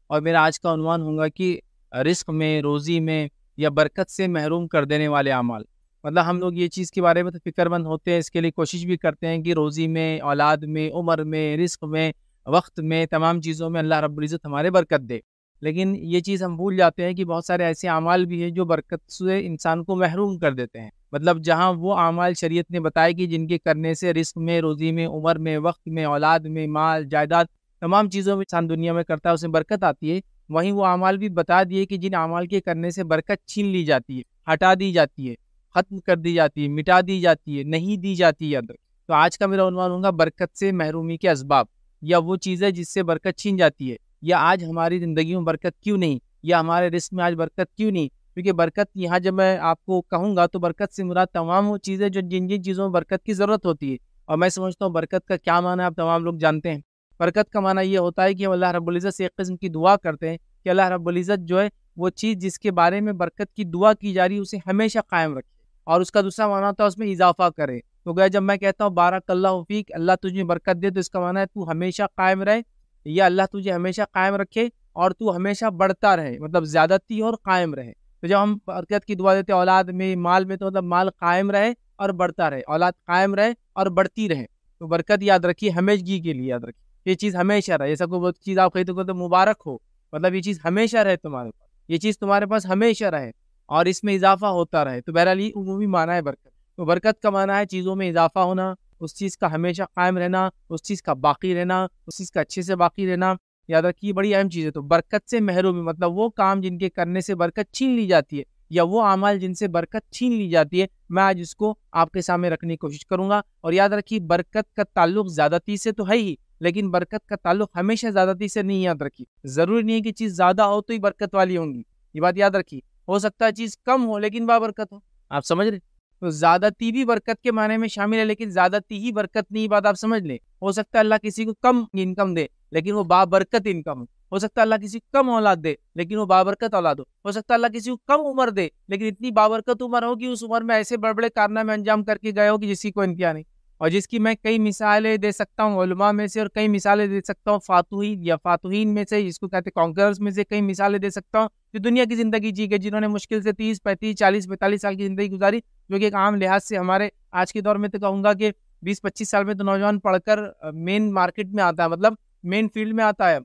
اور میرا آج کا عنوان ہوگا کہ رزق میں، روزی میں یا برکت سے محروم کر دینے والے اعمال۔ مطلب ہم لوگ یہ چیز کے بارے میں تو فکر مند ہوتے ہیں، اس کے لیے کوشش بھی کرتے ہیں کہ روزی میں، اولاد میں، عمر میں، رزق میں، وقت میں، تمام چیزوں میں اللہ رب العزت ہمارے برکت دے۔ لیکن یہ چیز ہم بھول جاتے ہیں کہ بہت سارے ایسے اعمال بھی ہیں جو برکت سے انسان کو محروم کر دیتے ہیں۔ مطلب جہاں وہ اعمال شریعت نے بتائے کہ جن کے کرنے سے رزق میں، روزی میں، عمر میں، وقت میں، اولاد میں، مال، جائیداد، تمام چیزوں میں انسان دنیا میں کرتا ہے اس میں برکت آتی ہے، وہیں وہ اعمال بھی بتا دیے کہ جن اعمال کے کرنے سے برکت چھین لی جاتی ہے، ہٹا دی جاتی ہے، ختم کر دی جاتی ہے، مٹا دی جاتی ہے، نہیں دی جاتی ہے۔ تو آج کا میرا عنوان ہوگا برکت سے محرومی کے اسباب، یا وہ چیزیں جس سے برکت چھین جاتی ہے، یا آج ہماری زندگی میں برکت کیوں نہیں، یا ہمارے رزق میں آج برکت کیوں نہیں۔ کیونکہ برکت یہاں جب میں آپ کو کہوں گا تو برکت سے مراد تمام وہ چیزیں جو جن جن چیزوں میں برکت کی ضرورت ہوتی ہے، اور میں سمجھتا ہوں برکت کا کیا معنی ہے آپ تمام لوگ جانتے ہیں۔ برکت کا معنی یہ ہوتا ہے کہ ہم اللہ رب العزت سے ایک قسم کی دعا کرتے ہیں کہ اللہ رب العزت جو ہے وہ چیز جس کے بارے میں برکت کی دعا کی جا رہی ہے اسے ہمیشہ قائم رکھے، اور اس کا دوسرا معنی ہوتا ہے اس میں اضافہ کرے۔ تو گیا جب میں کہتا ہوں بارک اللہ فیک، اللہ تجھے برکت دے، تو اس کا معنی ہے تو ہمیشہ قائم رہے، یا اللہ تجھے ہمیشہ قائم رکھے اور تو ہمیشہ بڑھتا رہے، مطلب زیادتی اور قائم رہے۔ تو جب ہم برکت کی دعا دیتے ہیں اولاد میں، مال میں، تو مطلب مال قائم رہے اور بڑھتا رہے، اولاد قائم رہے اور بڑھتی رہے۔ تو برکت یاد رکھیے ہمیشگی کے لیے یاد رکھیے، یہ چیز ہمیشہ رہے۔ جیسا کوئی چیز آپ خریدو تو مبارک ہو، مطلب یہ چیز ہمیشہ رہے تمہارے پاس، یہ چیز تمہارے پاس ہمیشہ رہے اور اس میں اضافہ ہوتا رہے۔ تو بہرحال یہ عمومی معنی ہے برکت۔ تو برکت کا معنی ہے چیزوں میں اضافہ ہونا، اس چیز کا ہمیشہ قائم رہنا، اس چیز کا باقی رہنا، اس چیز کا اچھے سے باقی رہنا۔ یاد رکھیے بڑی اہم چیز ہے۔ تو برکت سے محرومی مطلب وہ کام جن کے کرنے سے برکت چھین لی جاتی ہے، یا وہ اعمال جن سے برکت چھین لی جاتی ہے، میں آج اس کو آپ کے سامنے رکھنے کی کوشش کروں گا۔ اور یاد رکھیے برکت کا تعلق زیادتی سے تو ہے ہی، لیکن برکت کا تعلق ہمیشہ زیادتی سے نہیں۔ یاد رکھیے ضروری نہیں ہے کہ چیز زیادہ ہو تو ہی برکت والی ہوں گی، یہ بات یاد رکھیے۔ ہو سکتا ہے چیز کم ہو لیکن بابرکت ہو، آپ سمجھ رہے؟ تو زیادتی بھی برکت کے معنی میں شامل ہے، لیکن زیادتی ہی برکت نہیں، بات آپ سمجھ لیں۔ ہو سکتا ہے اللہ کسی کو کم انکم دے لیکن وہ بابرکت انکم ہو سکتا ہے اللہ کسی کو کم اولاد دے لیکن وہ بابرکت اولاد ہو سکتا ہے اللہ کسی کو کم عمر دے لیکن اتنی بابرکت عمر ہو کہ اس عمر میں ایسے بڑے بڑے کارنامے انجام کر کے گئے ہو کہ جس کی کوئی انتہا نہیں، اور جس کی میں کئی مثالیں دے سکتا ہوں علماء میں سے، اور کئی مثالیں دے سکتا ہوں فاتحین یا فاتحین میں سے، جس کو کہتے ہیں کانکررز میں سے، کئی مثالیں دے سکتا ہوں جو دنیا کی زندگی جی گئے، جنہوں نے مشکل سے 30 35 40 45 سال کی زندگی گزاری، جو کہ ایک عام لحاظ سے ہمارے آج کے دور میں تو کہوں گا کہ 20 25 سال میں تو نوجوان پڑھ کر مین مارکیٹ میں آتا ہے، مطلب مین فیلڈ میں آتا ہے،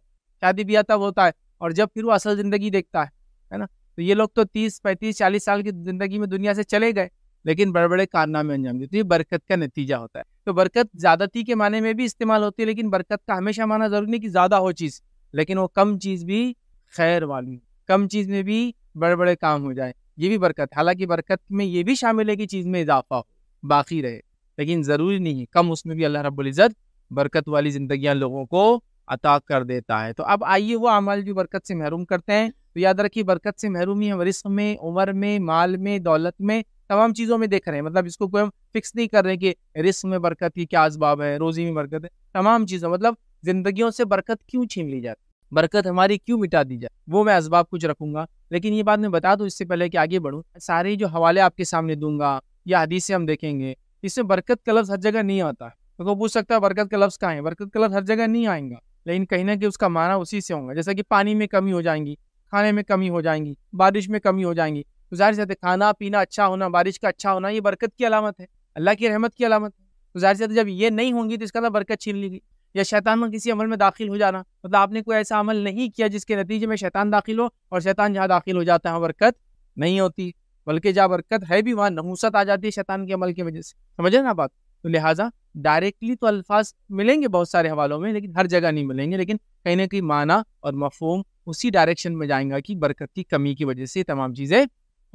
شادی بیاہ تب ہوتا ہے، اور جب پھر وہ اصل زندگی دیکھتا ہے نا۔ تو یہ لوگ تو 30 35 40 سال کی زندگی میں دنیا سے چلے گئے لیکن بڑے بڑے کارنامے انجام دیتے، یہ برکت کا نتیجہ ہوتا ہے۔ تو برکت زیادتی کے معنی میں بھی استعمال ہوتی ہے، لیکن برکت کا ہمیشہ معنی ضروری نہیں کہ زیادہ ہو چیز، لیکن وہ کم چیز بھی خیر والی، کم چیز میں بھی بڑے بڑے کام ہو جائے، یہ بھی برکت۔ حالانکہ برکت میں یہ بھی شامل ہے کہ چیز میں اضافہ ہو، باقی رہے، لیکن ضروری نہیں ہے کم، اس میں بھی اللہ رب العزت برکت والی زندگیاں لوگوں کو عطا کر دیتا ہے۔ تو اب آئیے وہ اعمال جو برکت سے محروم کرتے ہیں، تو یاد رکھیے برکت سے محرومی ہم رزق میں، عمر میں، مال میں، دولت میں، تمام چیزوں میں دیکھ رہے ہیں۔ مطلب اس کو کوئی ہم فکس نہیں کر رہے کہ رزق میں برکت کی کیا اسباب ہے، روزی میں برکت ہے، تمام چیزوں مطلب زندگیوں سے برکت کیوں چھین لی جاتی، برکت ہماری کیوں مٹا دی جائے، وہ میں اسباب کچھ رکھوں گا۔ لیکن یہ بات میں بتا دوں اس سے پہلے کہ آگے بڑھوں، سارے جو حوالے آپ کے سامنے دوں گا یا حدیث سے ہم دیکھیں گے، اس میں برکت کا لفظ ہر جگہ نہیں آتا ہے۔ تو کوئی پوچھ سکتا ہے برکت کا لفظ کہاں ہے؟ برکت کا لفظ ہر جگہ نہیں آئیں گا، لیکن کہیں نہ کہیں اس کا معنی اسی سے ہوگا۔ جیسا کہ پانی میں کمی ہو جائیں گی، کھانے میں کمی ہو جائیں گی، بارش میں کمی ہو جائیں گی، تو ظاہر سی بات ہے کھانا پینا اچھا ہونا، بارش کا اچھا ہونا، یہ برکت کی علامت ہے، اللہ کی رحمت کی علامت ہے۔ تو ظاہر سی بات ہے جب یہ نہیں ہوں گی تو اس کا مطلب برکت چھین لی گئی۔ یا شیطان میں کسی عمل میں داخل ہو جانا، مطلب آپ نے کوئی ایسا عمل نہیں کیا جس کے نتیجے میں شیطان داخل ہو، اور شیطان جہاں داخل ہو جاتا ہے برکت نہیں ہوتی، بلکہ جہاں برکت ہے بھی وہاں نحوست آ جاتی ہے شیطان کے عمل کی وجہ سے۔ سمجھے نا بات؟ تو لہٰذا ڈائریکٹلی تو الفاظ ملیں گے بہت سارے حوالوں میں، لیکن ہر جگہ نہیں ملیں گے، لیکن کہیں نہ کہیں معنی اور مفہوم اسی ڈائریکشن میں جائیں گا کہ برکت کی کمی کی وجہ سے تمام چیزیں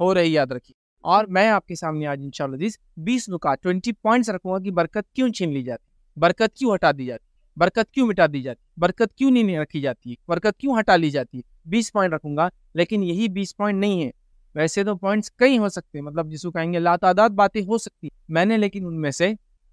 ہو رہی، یاد رکھیے۔ اور میں آپ کے سامنے آج انشاءاللہ عزیز 20 نکات 20 پوائنٹس رکھوں گا کہ برکت کیوں چھین لی جاتی، برکت کیوں ہٹا دی جاتی، برکت کیوں مٹا دی جاتی، برکت کیوں نہیں رکھی جاتی، برکت کیوں ہٹا لی جاتی ہے۔ 20 پوائنٹ رکھوں گا، لیکن یہی 20 پوائنٹ نہیں ہے، ویسے تو پوائنٹس کئی ہو سکتے ہیں، مطلب جس کو کہیں گے لاتعداد باتیں ہو سکتی، میں نے لیکن ان میں سے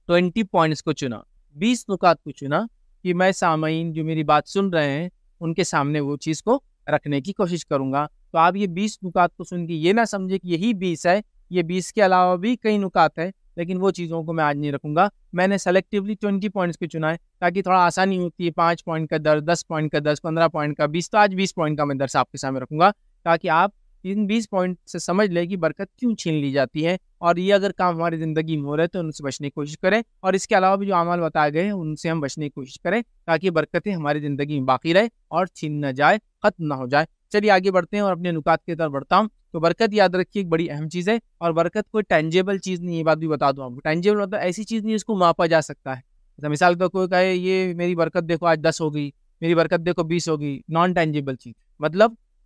20 پوائنٹس کو چنا، 20 نکات کو چنا کہ میں سامعین جو میری بات سن رہے ہیں ان کے سامنے وہ چیز کو رکھنے کی کوشش کروں گا۔ تو آپ یہ 20 نکات کو سن کے یہ نہ سمجھے کہ یہی 20 ہے، یہ 20 کے علاوہ بھی کئی نکات ہیں، لیکن وہ چیزوں کو میں آج نہیں رکھوں گا. میں نے سلیکٹیولی 20 پوائنٹس پہ چنا ہے تاکہ تھوڑا آسانی ہوتی ہے. 5 پوائنٹ کا درس، 10 پوائنٹ کا درس، 15 پوائنٹ کا 20. تو آج 20 پوائنٹ کا میں درس آپ کے سامنے رکھوں گا تاکہ آپ ان 20 پوائنٹ سے سمجھ لیں کہ برکت کیوں چھین لی جاتی ہے، اور یہ اگر کام ہماری زندگی میں ہو رہے تو ان سے بچنے کی کوشش کریں، اور اس کے علاوہ بھی جو اعمال بتائے گئے ہیں ان سے ہم بچنے کی کوشش کریں تاکہ برکتیں ہماری زندگی میں باقی رہے اور چھین نہ جائے، ختم نہ ہو جائے. چلیے آگے بڑھتے ہیں اور اپنے نکات کی طرف بڑھتا ہوں. تو برکت یاد رکھیے ایک بڑی اہم چیز ہے، اور برکت کوئی ٹینجیبل چیز نہیں. یہ بات بھی بتا دوں آپ کو، ٹینجیبل مطلب ایسی چیز نہیں جس کو ماپا جا سکتا ہے. مثال کے طور کوئی کہے یہ میری برکت دیکھو آج 10 ہو گئی، میری برکت دیکھو 20 ہو گئی. نان ٹینجیبل چیز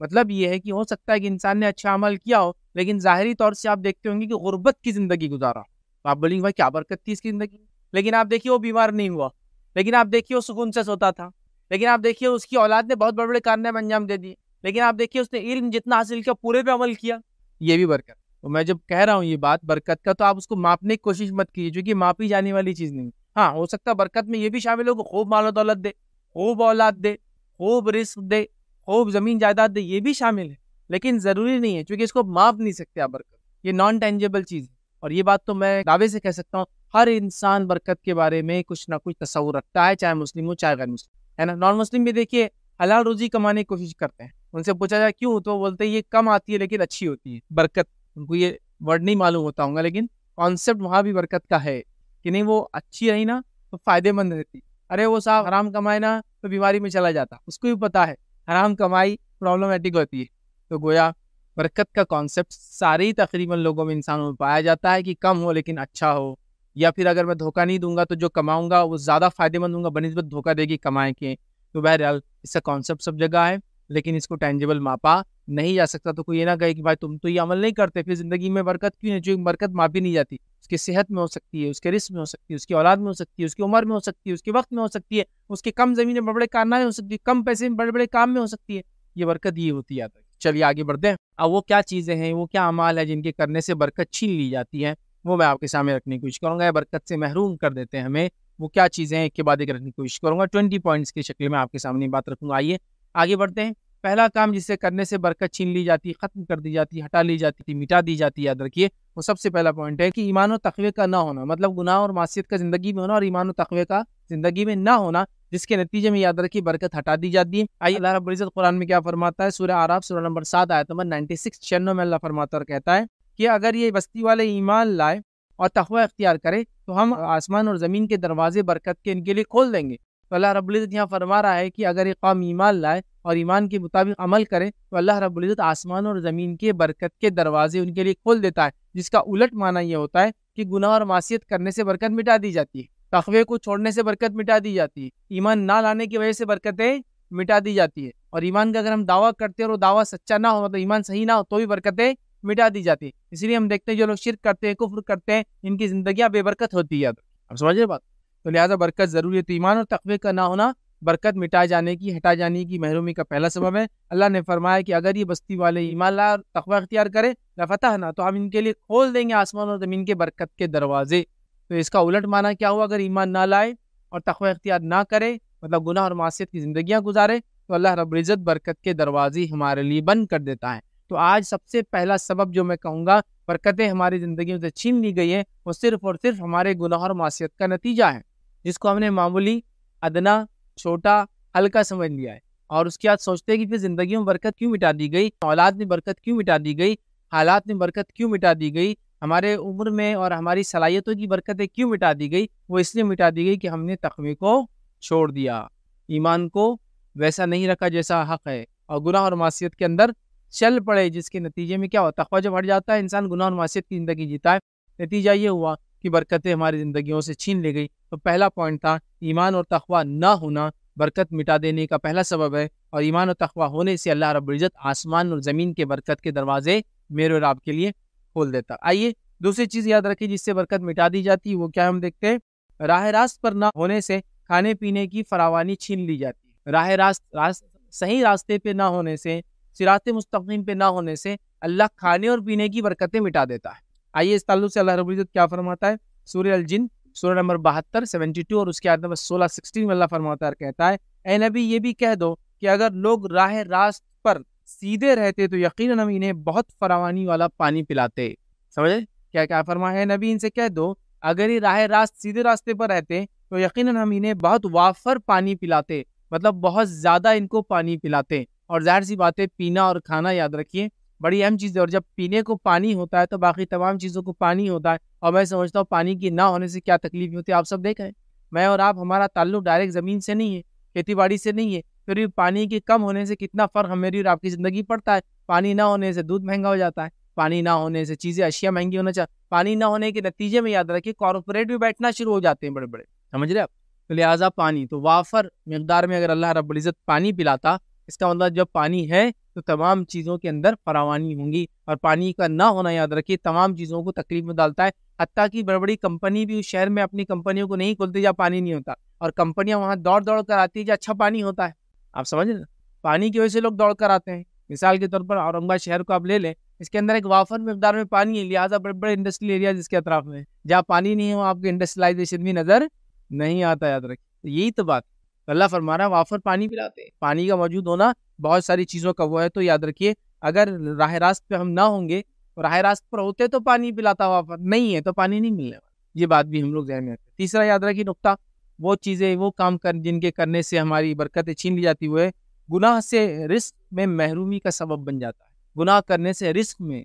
مطلب یہ ہے کہ ہو سکتا ہے کہ انسان نے اچھا عمل کیا ہو لیکن ظاہری طور سے آپ دیکھتے ہوں گے کہ غربت کی زندگی گزارا، تو آپ بولیں گے بھائی کیا برکت تھی اس کی زندگی. لیکن آپ دیکھیے وہ بیمار نہیں ہوا، لیکن آپ دیکھیے وہ سکون سے سوتا تھا، لیکن آپ دیکھیے اس کی اولاد نے بہت بڑے بڑے کارنامے انجام دے دیے، لیکن آپ دیکھیے اس نے علم جتنا حاصل کیا پورے پہ عمل کیا. یہ بھی برکت. تو میں جب کہہ رہا ہوں یہ بات برکت کا، تو آپ اس کو ماپنے کی کوشش مت کیجیے، کیونکہ ماپی جانے والی چیز نہیں. ہاں ہو سکتا ہے برکت میں یہ بھی شامل ہو کہ خوب مال و دولت دے، خوب اولاد دے، خوب رزق دے، خوب زمین جائیداد دے، یہ بھی شامل ہے، لیکن ضروری نہیں ہے، کیونکہ اس کو ماپ نہیں سکتے آپ برکت. یہ نان ٹینجیبل چیز ہے، اور یہ بات تو میں دعوے سے کہہ سکتا ہوں ہر انسان برکت کے بارے میں کچھ نہ کچھ تصور رکھتا ہے، چاہے مسلم ہو چاہے غیر مسلم ہے نا. نان مسلم بھی دیکھیے حلال روزی کمانے کی کوشش کرتے ہیں، ان سے پوچھا جائے کیوں تو وہ بولتے ہیں یہ کم آتی ہے لیکن اچھی ہوتی ہے برکت. ان کو یہ ورڈ نہیں معلوم ہوتا ہوں گا، لیکن کانسیپٹ وہاں بھی برکت کا ہے کہ نہیں وہ اچھی رہی نا تو فائدے مند رہتی. ارے وہ صاحب حرام کمائے نا تو بیماری میں چلا جاتا، اس کو بھی پتا ہے حرام کمائی پرابلمٹک ہوتی ہے. تو گویا برکت کا کانسیپٹ سارے تقریباً لوگوں میں انسانوں میں پایا جاتا ہے کہ کم ہو لیکن اچھا ہو، یا پھر اگر میں دھوکہ نہیں دوں گا تو جو کماؤں گا وہ زیادہ فائدے مند ہوں گا بنسبت دھوکہ دے گی کمائے کے. تو بہرحال اس کا کانسیپٹ سب جگہ ہے لیکن اس کو ٹینجیبل ماپا نہیں جا سکتا. تو کوئی یہ نہ کہے کہ بھائی تم تو یہ عمل نہیں کرتے پھر زندگی میں برکت کیوں نہیں؟ چونکہ برکت ماپی نہیں جاتی. اس کی صحت میں ہو سکتی ہے، اس کے رزق میں ہو سکتی ہے، اس کی اولاد میں ہو سکتی ہے، اس کی عمر میں ہو سکتی ہے، اس کے وقت میں ہو سکتی ہے، اس کے کم زمین میں بڑے بڑے کارنامے ہو سکتی ہے، کم پیسے میں بڑے بڑے کام میں ہو سکتی ہے. یہ برکت یہ ہوتی ہے. چلیے آگے بڑھتے ہیں. اب وہ کیا چیزیں ہیں، وہ کیا اعمال ہیں جن کے کرنے سے برکت چھین لی جاتی ہے، وہ میں آپ کے سامنے رکھنے کی کوشش کروں گا. برکت سے محروم کر دیتے ہیں ہمیں، وہ کیا چیزیں ہیں ایک کے بعد ایک رکھنے کی کوشش کروں گا. 20 پوائنٹس کی شکل میں آپ کے سامنے بات رکھوں گا. آئیے آگے بڑھتے ہیں. پہلا کام جسے کرنے سے برکت چھین لی جاتی، ختم کر دی جاتی، ہٹا لی جاتی، مٹا دی جاتی، یاد رکھیے وہ سب سے پہلا پوائنٹ ہے کہ ایمان و تقوی کا نہ ہونا. مطلب گناہ اور معصیت کا زندگی میں ہونا اور ایمان و تقوی کا زندگی میں نہ ہونا، جس کے نتیجے میں یاد رکھیے برکت ہٹا دی جاتی ہے. آئیے اللہ رب العزت قرآن میں کیا فرماتا ہے، سورہ اعراف سورہ نمبر 7 آیت نمبر 96 96 میں اللہ فرماتا اور کہتا ہے کہ اگر یہ بستی والے ایمان لائے اور تقوی اختیار کرے تو ہم آسمان اور زمین کے دروازے برکت کے ان کے لیے کھول دیں گے. تو اللہ رب العزت یہاں فرما رہا ہے کہ اگر یہ قوم ایمان لائے اور ایمان کے مطابق عمل کرے تو اللہ رب العزت آسمان اور زمین کے برکت کے دروازے ان کے لیے کھول دیتا ہے، جس کا الٹ معنی یہ ہوتا ہے کہ گناہ اور معصیت کرنے سے برکت مٹا دی جاتی ہے، تقوی کو چھوڑنے سے برکت مٹا دی جاتی ہے، ایمان نہ لانے کی وجہ سے برکتیں مٹا دی جاتی ہے، اور ایمان کا اگر ہم دعویٰ کرتے ہیں اور وہ دعویٰ سچا نہ ہو، مطلب ایمان صحیح نہ ہو، تو بھی برکتیں مٹا دی جاتی ہے. اس لیے ہم دیکھتے ہیں جو لوگ شرک کرتے ہیں، کفر کرتے ہیں، ان کی زندگیاں بے برکت ہوتی ہے. اب سمجھ رہے بات؟ تو لہٰذا برکت ضروری ہے. تو ایمان اور تقوی کا نہ ہونا برکت مٹا جانے کی، ہٹا جانے کی، محرومی کا پہلا سبب ہے. اللہ نے فرمایا کہ اگر یہ بستی والے ایمان لائے اور تقوی اختیار کرے لفتحنا، تو ہم ان کے لیے کھول دیں گے آسمان اور زمین کے برکت کے دروازے. تو اس کا الٹ معنی کیا ہوا؟ اگر ایمان نہ لائے اور تقوی اختیار نہ کرے، مطلب گناہ اور معصیت کی زندگیاں گزارے، تو اللہ رب العزت برکت کے دروازے ہمارے لیے بند کر دیتا ہے. تو آج سب سے پہلا سبب جو میں کہوں گا برکتیں ہماری زندگیوں سے چھین لی گئی ہیں، وہ صرف اور صرف ہمارے گناہ اور معصیت کا نتیجہ ہے، جس کو ہم نے معمولی، ادنا، چھوٹا، ہلکا سمجھ لیا ہے. اور اس کے بعد سوچتے ہیں کہ پھر زندگیوں میں برکت کیوں مٹا دی گئی، اولاد میں برکت کیوں مٹا دی گئی، حالات میں برکت کیوں مٹا دی گئی، ہمارے عمر میں اور ہماری صلاحیتوں کی برکتیں کیوں مٹا دی گئی. وہ اس لیے مٹا دی گئی کہ ہم نے تقوی کو چھوڑ دیا، ایمان کو ویسا نہیں رکھا جیسا حق ہے، اور گناہ اور معصیت کے اندر چل پڑے، جس کے نتیجے میں کیا ہوتا ہے، تقوی جب ہٹ جاتا ہے انسان گناہ اور معصیت کی زندگی جیتا ہے، نتیجہ یہ ہوا کہ برکتیں ہماری زندگیوں سے چھین لی گئی. تو پہلا پوائنٹ تھا ایمان اور تقوی نہ ہونا برکت مٹا دینے کا پہلا سبب ہے، اور ایمان و تقوی ہونے سے اللہ رب العزت آسمان اور زمین کے برکت کے دروازے میرے اور آپ کے لیے کھول دیتا. آئیے دوسری چیز یاد رکھیے جس سے برکت مٹا دی جاتی ہے، وہ کیا ہم دیکھتے ہیں، راہ راست پر نہ ہونے سے کھانے پینے کی فراوانی چھین لی جاتی ہے. راہ راست صحیح راستے پہ نہ ہونے سے، صراط مستقیم پہ نہ ہونے سے اللہ کھانے اور پینے کی برکتیں مٹا دیتا ہے. آئیے اس تعلق سے اللہ رب العزت کیا فرماتا ہے، سورہ الجن سورہ نمبر 72 72 اور اس کے آیت نمبر 16 16 میں اللہ فرماتا ہے کہتا ہے، اے نبی یہ بھی کہہ دو کہ اگر لوگ راہ راست پر سیدھے رہتے تو یقیناً ہم انہیں بہت فراوانی والا پانی پلاتے. سمجھے؟ کیا فرمایا ہے نبی ان سے کہہ دو اگر یہ راہ راست سیدھے راستے پر رہتے تو یقیناً ہم انہیں بہت وافر پانی پلاتے، مطلب بہت زیادہ ان کو پانی پلاتے۔ اور ظاہر سی بات ہے پینا اور کھانا یاد رکھیے بڑی اہم چیز ہے، اور جب پینے کو پانی ہوتا ہے تو باقی تمام چیزوں کو پانی ہوتا ہے، اور میں سمجھتا ہوں پانی کی نہ ہونے سے کیا تکلیف ہوتی ہے آپ سب دیکھیں۔ میں اور آپ ہمارا تعلق ڈائریکٹ زمین سے نہیں ہے، کھیتی باڑی سے نہیں ہے، پھر بھی پانی کے کم ہونے سے کتنا فرق میری اور آپ کی زندگی پڑتا ہے۔ پانی نہ ہونے سے دودھ مہنگا ہو جاتا ہے، پانی نہ ہونے سے چیزیں اشیاء مہنگی ہونا چاہیے، پانی نہ ہونے کے نتیجے میں یاد رکھیے کارپوریٹ بھی بیٹھنا شروع ہو جاتے ہیں بڑے بڑے، سمجھ رہے آپ؟ تو لہٰذا پانی تو وافر مقدار میں اگر اللہ رب العزت پانی پلاتا، اس کا مطلب جب پانی ہے تو تمام چیزوں کے اندر فراوانی ہوں گی، اور پانی کا نہ ہونا یاد رکھیے تمام چیزوں کو تکلیف میں ڈالتا ہے۔ حتیٰ کہ بڑی بڑی کمپنی بھی اس شہر میں اپنی کمپنیوں کو نہیں کھولتی جہاں پانی نہیں ہوتا، اور کمپنیاں وہاں دوڑ دوڑ کر آتی ہے جہاں اچھا پانی ہوتا ہے۔ آپ سمجھ رہے ہیں؟ پانی کی وجہ سے لوگ دوڑ کر آتے ہیں۔ مثال کے طور پر اورنگ آباد شہر کو آپ لے لیں، اس کے اندر ایک وافر مقدار میں پانی ہے، لہٰذا بڑے بڑے انڈسٹریل ایریا جس کے اطراف میں جہاں پانی نہیں ہے وہاں آپ کو انڈسٹریلائزیشن بھی نظر نہیں آتا، یاد رکھیں۔ تو یہی تو بات اللہ فرما رہا ہے وافر پانی پلاتے ہیں۔ پانی کا موجود ہونا بہت ساری چیزوں کا وہ ہے، تو یاد رکھیے اگر راہ راست پہ ہم نہ ہوں گے، راہ راست پر ہوتے تو پانی پلاتا، وافر نہیں ہے تو پانی نہیں ملنے والا۔ یہ بات بھی ہم لوگ ذہن میں رکھیں۔ تیسرا یاد رکھیے نقطہ، وہ چیزیں وہ کام جن کے کرنے سے ہماری برکتیں چھین لی جاتی ہوئے گناہ سے رزق میں محرومی کا سبب بن جاتا ہے۔ گناہ کرنے سے رزق میں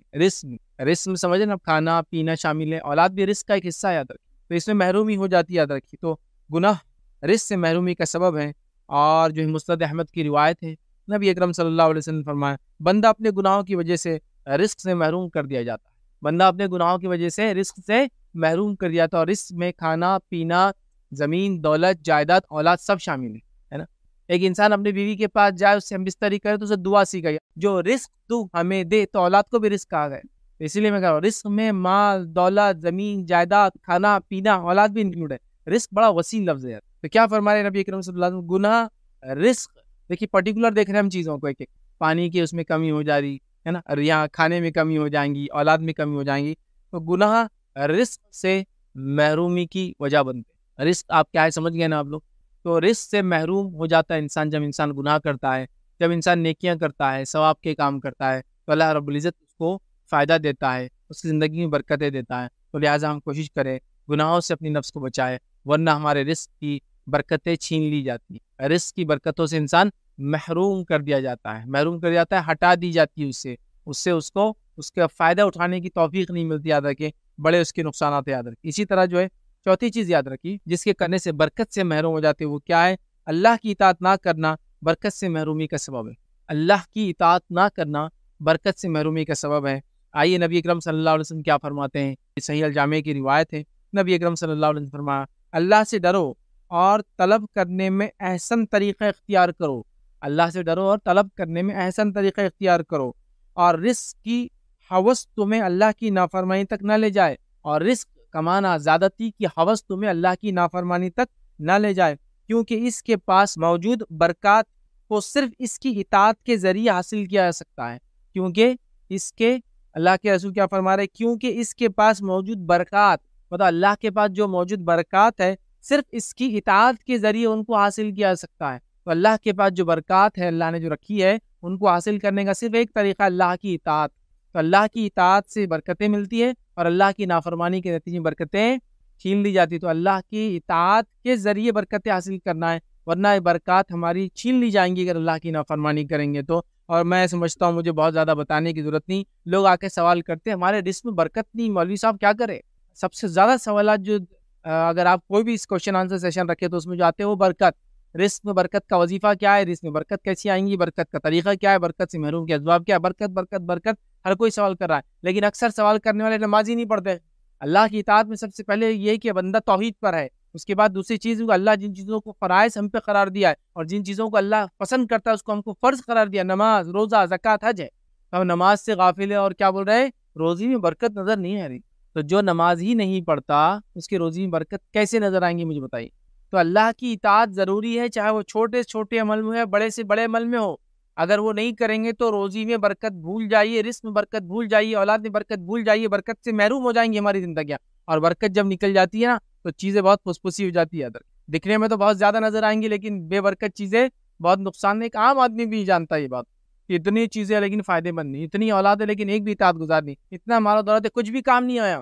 سمجھیں نا، کھانا پینا شامل ہے، اولاد بھی رزق کا ایک حصہ یاد رکھیں، تو اس میں محرومی ہو جاتی ہے، یاد رکھیے۔ تو گناہ رزق سے محرومی کا سبب ہے، اور جو مسند احمد کی روایت ہے نبی اکرم صلی اللہ علیہ وسلم نے فرمایا بندہ اپنے گناہوں کی وجہ سے رزق سے محروم کر دیا جاتا ہے، بندہ اپنے گناہوں کی وجہ سے رزق سے محروم کر دیا جاتا ہے، اور رزق میں کھانا پینا، زمین دولت جائیداد اولاد سب شامل ہے نا۔ ایک انسان اپنی بیوی کے پاس جائے، اس سے ہم بستری کرے تو اسے دعا سیکھا گیا جو رزق تو ہمیں دے، تو اولاد کو بھی رزق کہا گیا۔ اسی لیے میں کہہ رہا ہوں رزق میں مال دولت زمین جائیداد کھانا پینا اولاد بھی انکلوڈ ہے۔ رزق بڑا وسیع لفظ ہے، تو کیا فرما رہے نبی اکرم صلی اللہ علیہ وسلم، گناہ رزق دیکھیے پرٹیکولر دیکھ رہے ہیں ہم چیزوں کو، ایک ایک پانی کی اس میں کمی ہو جا رہی ہے نا، یہاں کھانے میں کمی ہو جائیں گی، اولاد میں کمی ہو جائیں گی، تو گناہ رزق سے محرومی کی وجہ بنتے ہیں۔ رزق آپ کیا ہے سمجھ گئے نا آپ لوگ؟ تو رزق سے محروم ہو جاتا ہے انسان جب انسان گناہ کرتا ہے، جب انسان نیکیاں کرتا ہے، ثواب کے کام کرتا ہے، تو اللہ رب العزت اس کو فائدہ دیتا ہے، اس کی زندگی میں برکتیں دیتا ہے۔ تو لہٰذا ہم کوشش کریں گناہوں سے اپنی نفس کو بچائے، ورنہ ہمارے رزق کی برکتیں چھین لی جاتی ہیں، رزق کی برکتوں سے انسان محروم کر دیا جاتا ہے، ہٹا دی جاتی ہے، اس کو اس کا فائدہ اٹھانے کی توفیق نہیں ملتی، یاد رکھیں بڑے اس کے نقصانات یاد رکھیں۔ اسی طرح جو ہے چوتھی چیز یاد رکھی جس کے کرنے سے برکت سے محروم ہو جاتے، وہ کیا ہے؟ اللہ کی اطاعت نہ کرنا برکت سے محرومی کا سبب ہے۔ اللہ کی اطاعت نہ کرنا برکت سے محرومی کا سبب ہے۔ آئیے نبی اکرم صلی اللہ علیہ وسلم کیا فرماتے ہیں، صحیح الجامع کی روایت ہے، نبی اکرم صلی اللہ علیہ وسلم فرمایا اللہ سے ڈرو اور طلب کرنے میں احسن طریقہ اختیار کرو، اللہ سے ڈرو اور طلب کرنے میں احسن طریقہ اختیار کرو، اور رزق کی ہوس تمہیں اللہ کی نافرمانی تک نہ لے جائے، اور رزق کمانا زیادتی کی ہوس تمہیں اللہ کی نافرمانی تک نہ لے جائے، کیونکہ اس کے پاس موجود برکات کو صرف اس کی اطاعت کے ذریعے حاصل کیا جا سکتا ہے، کیونکہ اس کے اللہ کے رسول کیا فرما رہے، کیونکہ اس کے پاس موجود برکات، مطلب اللہ کے پاس جو موجود برکات ہے صرف اس کی اطاعت کے ذریعے ان کو حاصل کیا جا سکتا ہے۔ تو اللہ کے پاس جو برکات ہے اللہ نے جو رکھی ہے ان کو حاصل کرنے کا صرف ایک طریقہ اللہ کی اطاعت، تو اللہ کی اطاعت سے برکتیں ملتی ہے، اور اللہ کی نافرمانی کے نتیجے میں برکتیں چھین لی جاتی، تو اللہ کی اطاعت کے ذریعے برکتیں حاصل کرنا ہے، ورنہ یہ برکات ہماری چھین لی جائیں گی اگر اللہ کی نافرمانی کریں گے تو۔ اور میں سمجھتا ہوں مجھے بہت زیادہ بتانے کی ضرورت نہیں، لوگ آ کے سوال کرتے ہیں ہمارے رزق میں برکت نہیں، مولوی صاحب کیا کرے؟ سب سے زیادہ سوالات جو اگر آپ کوئی بھی اس کوشچن آنسر سیشن رکھے تو اس میں جو آتے ہیں وہ برکت، رزق میں برکت کا وظیفہ کیا ہے، رزق میں برکت کیسی آئیں گی، برکت کا طریقہ کیا ہے، برکت سے محروم کے اسباب کیا ہے، برکت برکت برکت ہر کوئی سوال کر رہا ہے، لیکن اکثر سوال کرنے والے نماز ہی نہیں پڑھتے۔ اللہ کی اطاعت میں سب سے پہلے یہ کہ بندہ توحید پر ہے، اس کے بعد دوسری چیز اللہ جن چیزوں کو فرائض ہم پہ قرار دیا ہے اور جن چیزوں کو اللہ پسند کرتا ہے اس کو ہم کو فرض قرار دیا، نماز روزہ زکوٰۃ حج ہے، ہم نماز سے غافل ہے اور کیا بول رہے ہیں روزی میں برکت نظر نہیں آ رہی، تو جو نماز ہی نہیں پڑھتا اس کے روزی میں برکت کیسے نظر آئیں گی مجھے بتائیے۔ تو اللہ کی اطاعت ضروری ہے، چاہے وہ چھوٹے سے چھوٹے عمل میں ہو بڑے سے بڑے عمل میں ہو، اگر وہ نہیں کریں گے تو روزی میں برکت بھول جائیے، رزق میں برکت بھول جائیے، اولاد میں برکت بھول جائیے، برکت سے محروم ہو جائیں گی ہماری زندگیاں، اور برکت جب نکل جاتی ہے نا تو چیزیں بہت پھسپھسی ہو جاتی ہے، ادھر دکھنے میں تو بہت زیادہ نظر آئیں گی لیکن بے برکت چیزیں بہت نقصان دہ، ایک عام آدمی بھی جانتا ہے یہ بات، اتنی چیزیں لیکن فائدے مند نہیں، اتنی اولاد ہے لیکن ایک بھی اطاعت گزار نہیں، اتنا مال و دولت ہے کچھ بھی کام نہیں آیا،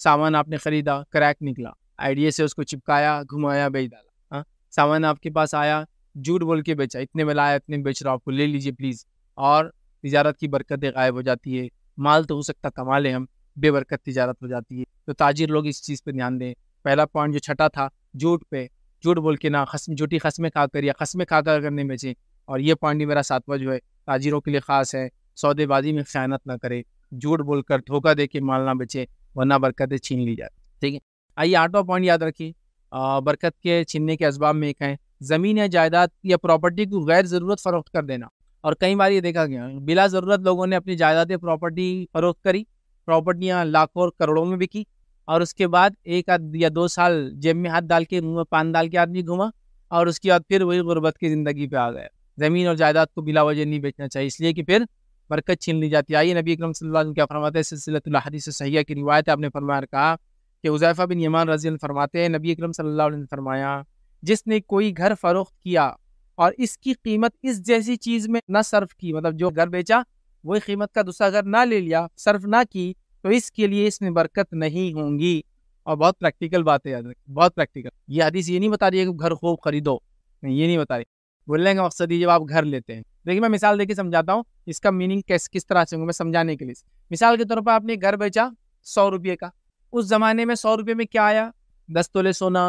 سامان آپ نے خریدا، کریک نکلا، آئیڈیا سے اس کو چپکایا، گھمایا، بیچ ڈالا. ہاں، سامان آپ کے پاس آیا، جھوٹ بول کے بیچا، اتنے میں لایا، اتنے میں بیچ رہا ہوں، آپ کو لے لیجیے پلیز. اور تجارت کی برکتیں غائب ہو جاتی ہے. مال تو ہو سکتا کما لیں ہم، بے برکت تجارت ہو جاتی ہے. تو تاجر لوگ اس چیز پہ دھیان دیں. پہلا پوائنٹ جو چھٹا تھا جھوٹ پہ، جھوٹ بول کے نہ جھوٹی قسمیں کھا کر یا قسمیں کھا کر کرنے بیچیں. اور یہ پوائنٹ بھی میرا ساتواں جو ہے تاجروں کے لیے خاص ہے، سودے بازی میں خیانت نہ کرے، جھوٹ بول کر دھوکہ دے کے مال نہ بیچے ورنہ برکتیں چھین لی جاتی. ٹھیک ہے. آئیے 8واں پوائنٹ یاد رکھیے، برکت کے چھیننے کے اسباب میں ایک ہے زمین یا جائیداد یا پراپرٹی کو غیر ضرورت فروخت کر دینا. اور کئی بار یہ دیکھا گیا بلا ضرورت لوگوں نے اپنی جائیدادیں پراپرٹی فروخت کری، پراپرٹیاں لاکھوں اور کروڑوں میں بکی، اور اس کے بعد 1 یا 2 سال جیب میں ہاتھ ڈال کے منہ میں پان ڈال کے آدمی گھوما، اور اس کے بعد پھر وہی غربت کی زندگی پہ آ گیا. زمین اور جائیداد کو بلا وجہ نہیں بیچنا چاہیے، اس لیے کہ پھر برکت چھین لی جاتی ہے. آئیے نبی اکرم صلی اللہ علیہ وسلم کیا فرماتے ہیں، سلسلۃ الاحادیث صحیحہ کی روایت ہے، آپ نے فرمایا کہا کہ حذیفہ بن یمان رضی اللہ عنہ فرماتے ہیں نبی اکرم صلی اللہ علیہ وسلم نے فرمایا جس نے کوئی گھر فروخت کیا اور اس کی قیمت اس جیسی چیز میں نہ صرف کی، مطلب جو گھر بیچا وہی قیمت کا دوسرا گھر نہ لے لیا، صرف نہ کی، تو اس کے لیے اس میں برکت نہیں ہوں گی. اور بہت پریکٹیکل بات ہے، یاد رکھیں بہت پریکٹیکل. یہ حدیث یہ نہیں بتا رہی ہے کہ گھر خوب خریدو، نہیں یہ نہیں بتا رہی. بولنے کا مقصد یہ جب آپ گھر لیتے ہیں، دیکھیے میں مثال دے کے سمجھاتا ہوں اس کا میننگ کس طرح سے ہوں میں سمجھانے کے لیے. مثال کے طور پر آپ نے گھر بیچا 100 روپے کا، اس زمانے میں 100 روپے میں کیا آیا، 10 تولے سونا،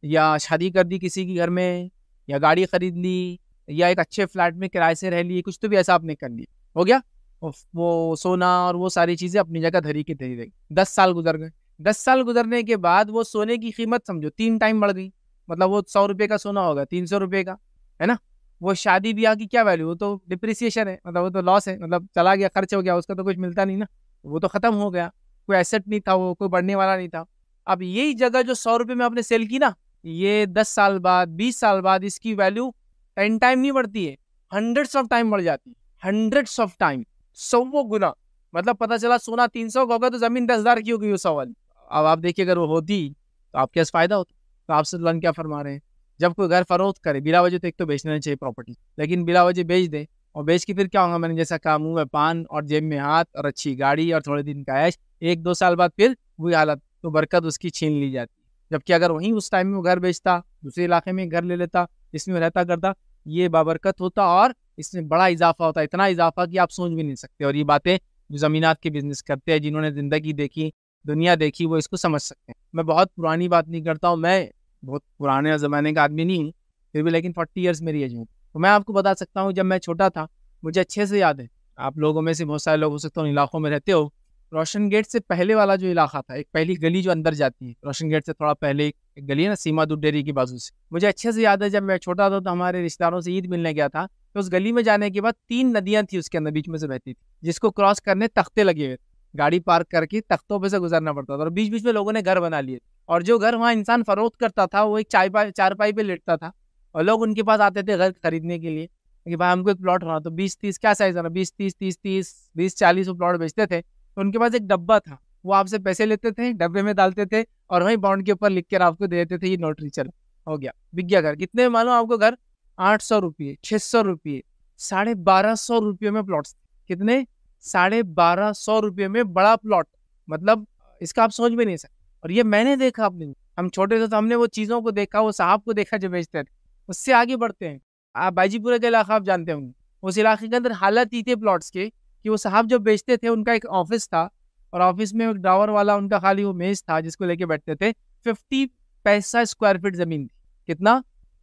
یا شادی کر دی کسی کے گھر میں، یا گاڑی خرید لی، یا ایک اچھے فلیٹ میں کرائے سے رہ لی، کچھ تو بھی ایسا آپ نے کر لیا، ہو گیا. وہ سونا اور وہ ساری چیزیں اپنی جگہ دھری کی دھری رہی. 10 سال گزر گئے. 10 سال گزرنے کے بعد وہ سونے کی قیمت سمجھو 3 ٹائم بڑھ گئی. مطلب وہ 100 روپے کا سونا ہوگا 300 روپے کا، ہے نا. وہ شادی بیاہ کی کیا ویلیو، وہ تو ڈپریسیشن ہے، مطلب وہ تو لاس ہے، مطلب چلا گیا، خرچ ہو گیا، اس کا تو کچھ ملتا نہیں نا، وہ تو ختم ہو گیا، کوئی ایسٹ نہیں تھا، وہ کوئی بڑھنے والا نہیں تھا. اب یہی جگہ جو 100 روپے میں آپ نے سیل کی نا، یہ 10 سال بعد 20 سال بعد اس کی ویلیو 10 ٹائم نہیں بڑھتی ہے، ہنڈریڈس آف ٹائم بڑھ جاتی ہے، ہنڈریڈس آف ٹائم، 100 گنا. مطلب پتہ چلا سونا 300 کا ہوگا تو زمین 10,000 کی ہوگی وہ 100 والی. اب آپ دیکھیے اگر وہ ہوتی تو آپ کے پاس فائدہ ہوتا. تو آپ صلی اللہ علیہ وسلم کیا فرما رہے ہیں، جب کوئی گھر فروخت کرے بلا وجہ تو ایک تو بیچنا نہیں چاہیے پراپرٹی، لیکن بلا وجہ بیچ دے، اور بیچ کے پھر کیا ہوگا، میں نے جیسا کہا منہ میں پان اور جیب میں ہاتھ اور اچھی گاڑی اور تھوڑے دن کا عیش، 1-2 سال بعد پھر وہی حالت، تو برکت اس کی چھین لی جاتی. جبکہ اگر وہیں اس ٹائم میں وہ گھر بیچتا، دوسرے علاقے میں گھر لے لیتا، اس میں رہتا کرتا، یہ بابرکت ہوتا اور اس میں بڑا اضافہ ہوتا، اتنا اضافہ کہ آپ سوچ بھی نہیں سکتے. اور یہ باتیں جو زمینات کے بزنس کرتے ہیں، جنہوں نے زندگی دیکھی، دنیا دیکھی، وہ اس کو سمجھ سکتے ہیں. میں بہت پرانی بات نہیں کرتا ہوں، میں بہت پرانے زمانے کا آدمی نہیں ہوں پھر بھی، لیکن 40 ایئرس میری ایج ہوں. تو میں آپ کو بتا سکتا ہوں جب میں چھوٹا تھا، مجھے اچھے سے یاد ہے، آپ لوگوں میں سے بہت سارے لوگ ہو سکتا ہوں علاقوں میں رہتے ہو، روشن گیٹ سے پہلے والا جو علاقہ تھا، ایک پہلی گلی جو اندر جاتی ہے، روشن گیٹ سے تھوڑا پہلے ایک گلی ہے نا سیما دودھ ڈیری کی بازو سے، مجھے اچھے سے یاد ہے جب میں چھوٹا تھا تو ہمارے رشتہ داروں سے عید ملنے گیا تھا، تو اس گلی میں جانے کے بعد 3 ندیاں تھیں اس کے اندر بیچ میں سے بہتی تھی، جس کو کراس کرنے تختے لگے ہوئے، گاڑی پارک کر کے تختوں پہ سے گزرنا پڑتا تھا، اور بیچ بیچ میں لوگوں نے گھر بنا لیے. اور جو گھر وہاں انسان فروخت کرتا تھا وہ ایک چارپائی پہ لیٹتا تھا، اور لوگ ان کے پاس آتے تھے گھر خریدنے کے لیے کہ بھائی ہم کو ایک پلاٹ ہونا، تو 20-30 کیا سائز ہونا، 20-30 20-40 وہ پلاٹ بیچتے تھے. تو ان کے پاس ایک ڈبہ تھا، وہ آپ سے پیسے لیتے تھے، ڈبے میں ڈالتے تھے، اور وہیں بانڈ کے اوپر لکھ کر آپ کو دے دیتے تھے، یہ نوٹری چلو ہو گیا، بک گیا گھر. کتنے میں معلوم آپ کو گھر، 800 روپئے، 600 روپئے، 1250 روپئے میں پلاٹس. کتنے، 1250 روپئے میں بڑا پلاٹ، مطلب اس کا آپ سوچ بھی نہیں سکتے. اور یہ میں نے دیکھا اپنے، ہم چھوٹے تھے تو ہم نے وہ چیزوں کو دیکھا، وہ صاحب کو دیکھا جو بیچتے تھے. اس سے آگے بڑھتے ہیں، آپ باجی پورے کا علاقہ آپ جانتے ہوں گے، اس علاقے کے اندر حالت ہی تھے پلاٹس کے کہ وہ صاحب جو بیچتے تھے ان کا ایک آفس تھا، اور آفس میں ایک ڈراور والا ان کا خالی وہ میز تھا جس کو لے کے بیٹھتے تھے. 50 پیسہ اسکوائر فٹ زمین تھی. کتنا،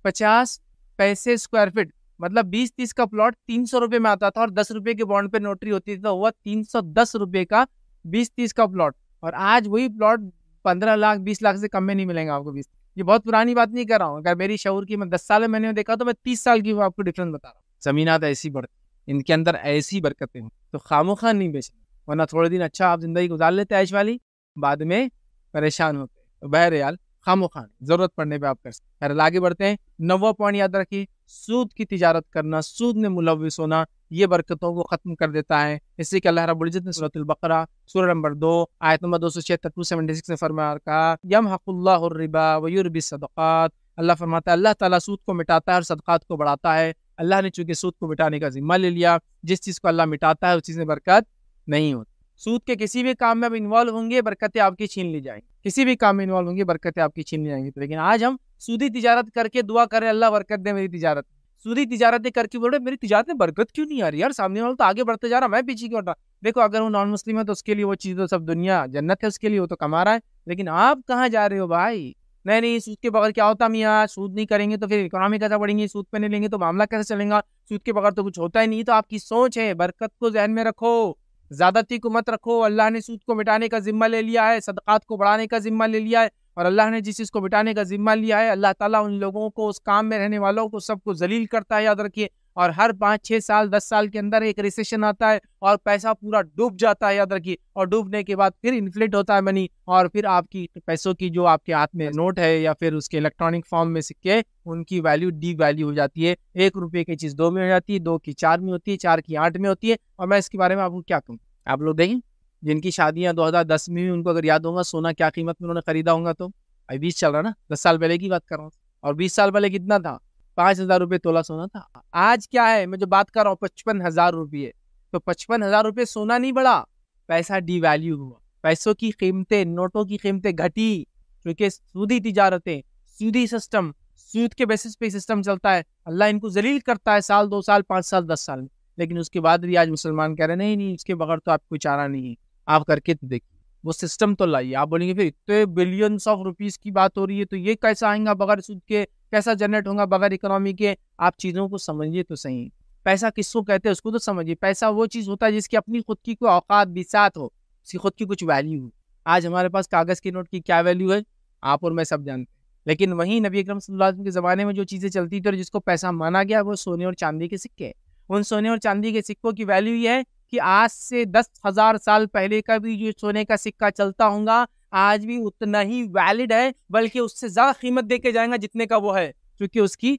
50 پیسے اسکوائر فٹ، مطلب 20-30 کا پلاٹ 300 روپے میں آتا تھا، اور 10 روپے کے بانڈ پہ نوٹری ہوتی تھی، تو ہوا 310 روپے کا 20-30 کا پلاٹ. اور آج وہی پلاٹ 15 لاکھ 20 لاکھ سے کم میں نہیں ملیں گا آپ کو. 20 یہ بہت پرانی بات نہیں کر رہا ہوں، اگر میری شعور کی میں 10 سال میں نے دیکھا تو میں 30 سال کی وہ آپ کو ڈفرنس بتا رہا ہوں. زمینات ایسی بڑھتی، ان کے اندر ایسی برکتیں ہیں، تو خاموخواہ نہیں بیچنا، ورنہ تھوڑے دن اچھا آپ زندگی گزار لیتے عیش والی، بعد میں پریشان ہوتے. تو بہرحال خاموخواہ ضرورت پڑنے پہ آپ کر سکتے. پھر آگے بڑھتے ہیں. 9واں پوائنٹ یاد رکھیے، سود کی تجارت کرنا، سود میں ملوث ہونا، یہ برکتوں کو ختم کر دیتا ہے. اس سے کہ اللہ رب العزت نے سورۃ البقرہ سورہ نمبر 2 آیت نمبر 276 میں فرمایا کہا، یمحق اللہ الربا ویربی الصدقات. اللہ فرماتا ہے اللہ تعالیٰ سود کو مٹاتا ہے اور صدقات کو بڑھاتا ہے. اللہ نے چونکہ سود کو مٹانے کا ذمہ لے لیا، جس چیز کو اللہ مٹاتا ہے اس چیز میں برکت نہیں ہوتی. سود کے کسی بھی کام میں آپ انوالو ہوں گے برکتیں آپ کی چھین لی جائیں گی، کسی بھی کام میں انوالو ہوں گے برکتیں آپ کی چھین لی جائیں گی. لیکن آج ہم سودی تجارت کر کے دعا کریں اللہ برکت دے میری تجارت. سودی تجارتیں کر کے بول رہے میری تجارت میں برکت کیوں نہیں آ رہی یار، سامنے والا تو آگے بڑھتے جا رہا، میں پیچھے کیوں ہٹ رہا. دیکھو اگر وہ نان مسلم ہے تو اس کے لیے وہ چیز تو سب دنیا جنت ہے، اس کے لیے وہ تو کما رہا ہے. لیکن آپ کہاں جا رہے ہو بھائی؟ نہیں سود کے بغیر کیا ہوتا میاں، سود نہیں کریں گے تو پھر اکنامی کیسا بڑھیں گی، سود پہ نہیں لیں گے تو معاملہ کیسے چلیں گا، سود کے بغیر تو کچھ ہوتا ہی نہیں. تو آپ کی سوچ ہے، برکت کو ذہن میں رکھو، زیادتی کو مت رکھو. اللہ نے سود کو مٹانے کا ذمہ لے لیا ہے، صدقات کو بڑھانے کا ذمہ لے لیا ہے. اور اللہ نے جس چیز کو مٹانے کا ذمہ لیا ہے، اللہ تعالیٰ ان لوگوں کو، اس کام میں رہنے والوں کو سب کو ذلیل کرتا ہے، یاد رکھیے. اور ہر 5 6 سال 10 سال کے اندر ایک ریسیشن آتا ہے اور پیسہ پورا ڈوب جاتا ہے، یاد رکھیے. اور ڈوبنے کے بعد پھر انفلیٹ ہوتا ہے منی، اور پھر آپ کی پیسوں کی جو آپ کے ہاتھ میں نوٹ ہے یا پھر اس کے الیکٹرانک فارم میں سکے، ان کی ویلیو ڈی ویلیو ہو جاتی ہے. 1 روپے کی چیز 2 میں ہو جاتی ہے، 2 کی 4 میں ہوتی ہے، 4 کی 8 میں ہوتی ہے. اور میں اس کے بارے میں آپ کو کیا کہوں، آپ لوگ دیکھیں جن کی شادیاں 2010 میں ہوئی، ان کو اگر یاد ہوگا سونا کیا قیمت میں انہوں نے خریدا ہوگا. تو ابھی 20 چل رہا نا، 10 سال پہلے کی بات کر رہا ہوں. اور 20 سال پہلے کتنا تھا؟ 5,000 روپے تولہ سونا تھا. آج کیا ہے میں جو بات کر رہا ہوں 55,000 روپے. تو 55,000 روپے سونا نہیں بڑھا، پیسہ ڈی ویلیو ہوا. پیسوں کی قیمتیں، نوٹوں کی قیمتیں گھٹی، کیونکہ سودی تجارتیں، سودی سسٹم، سود کے بیسس پہ سسٹم چلتا ہے. اللہ ان کو ذلیل کرتا ہے سال 2 سال 5 سال 10 سال میں. لیکن اس کے بعد بھی آج مسلمان کہہ رہے نہیں اس کے بغیر تو آپ کو چارہ نہیں ہے. آپ کر کے تو دیکھیے وہ سسٹم تو لائیے. آپ بولیں گے پھر اتنے بلینس آف روپیز کی بات ہو رہی ہے تو یہ کیسا آئیں گا بغیر سود کے، کیسا جنریٹ ہوگا بغیر اکنامی کے؟ آپ چیزوں کو سمجھیے تو صحیح. پیسہ کس کو کہتے ہیں اس کو تو سمجھیے. پیسہ وہ چیز ہوتا ہے جس کی اپنی خود کی کوئی اوقات بساط ہو، اس کی خود کی کچھ ویلیو ہو. آج ہمارے پاس کاغذ کے نوٹ کی کیا ویلیو ہے آپ اور میں سب جانتے ہیں. لیکن وہیں نبی اکرم صلی اللہ علیہ وسلم کے زمانے میں جو چیزیں چلتی تھی اور جس کو پیسہ مانا گیا وہ سونے اور چاندی کے سکے. ان سونے اور چاندی کے سکوں کی ویلیو یہ ہے کہ آج سے 10,000 سال پہلے کا بھی جو سونے کا سکہ چلتا ہوگا آج بھی اتنا ہی ویلڈ ہے، بلکہ اس سے زیادہ قیمت دے کے جائیں گا جتنے کا وہ ہے. کیونکہ اس کی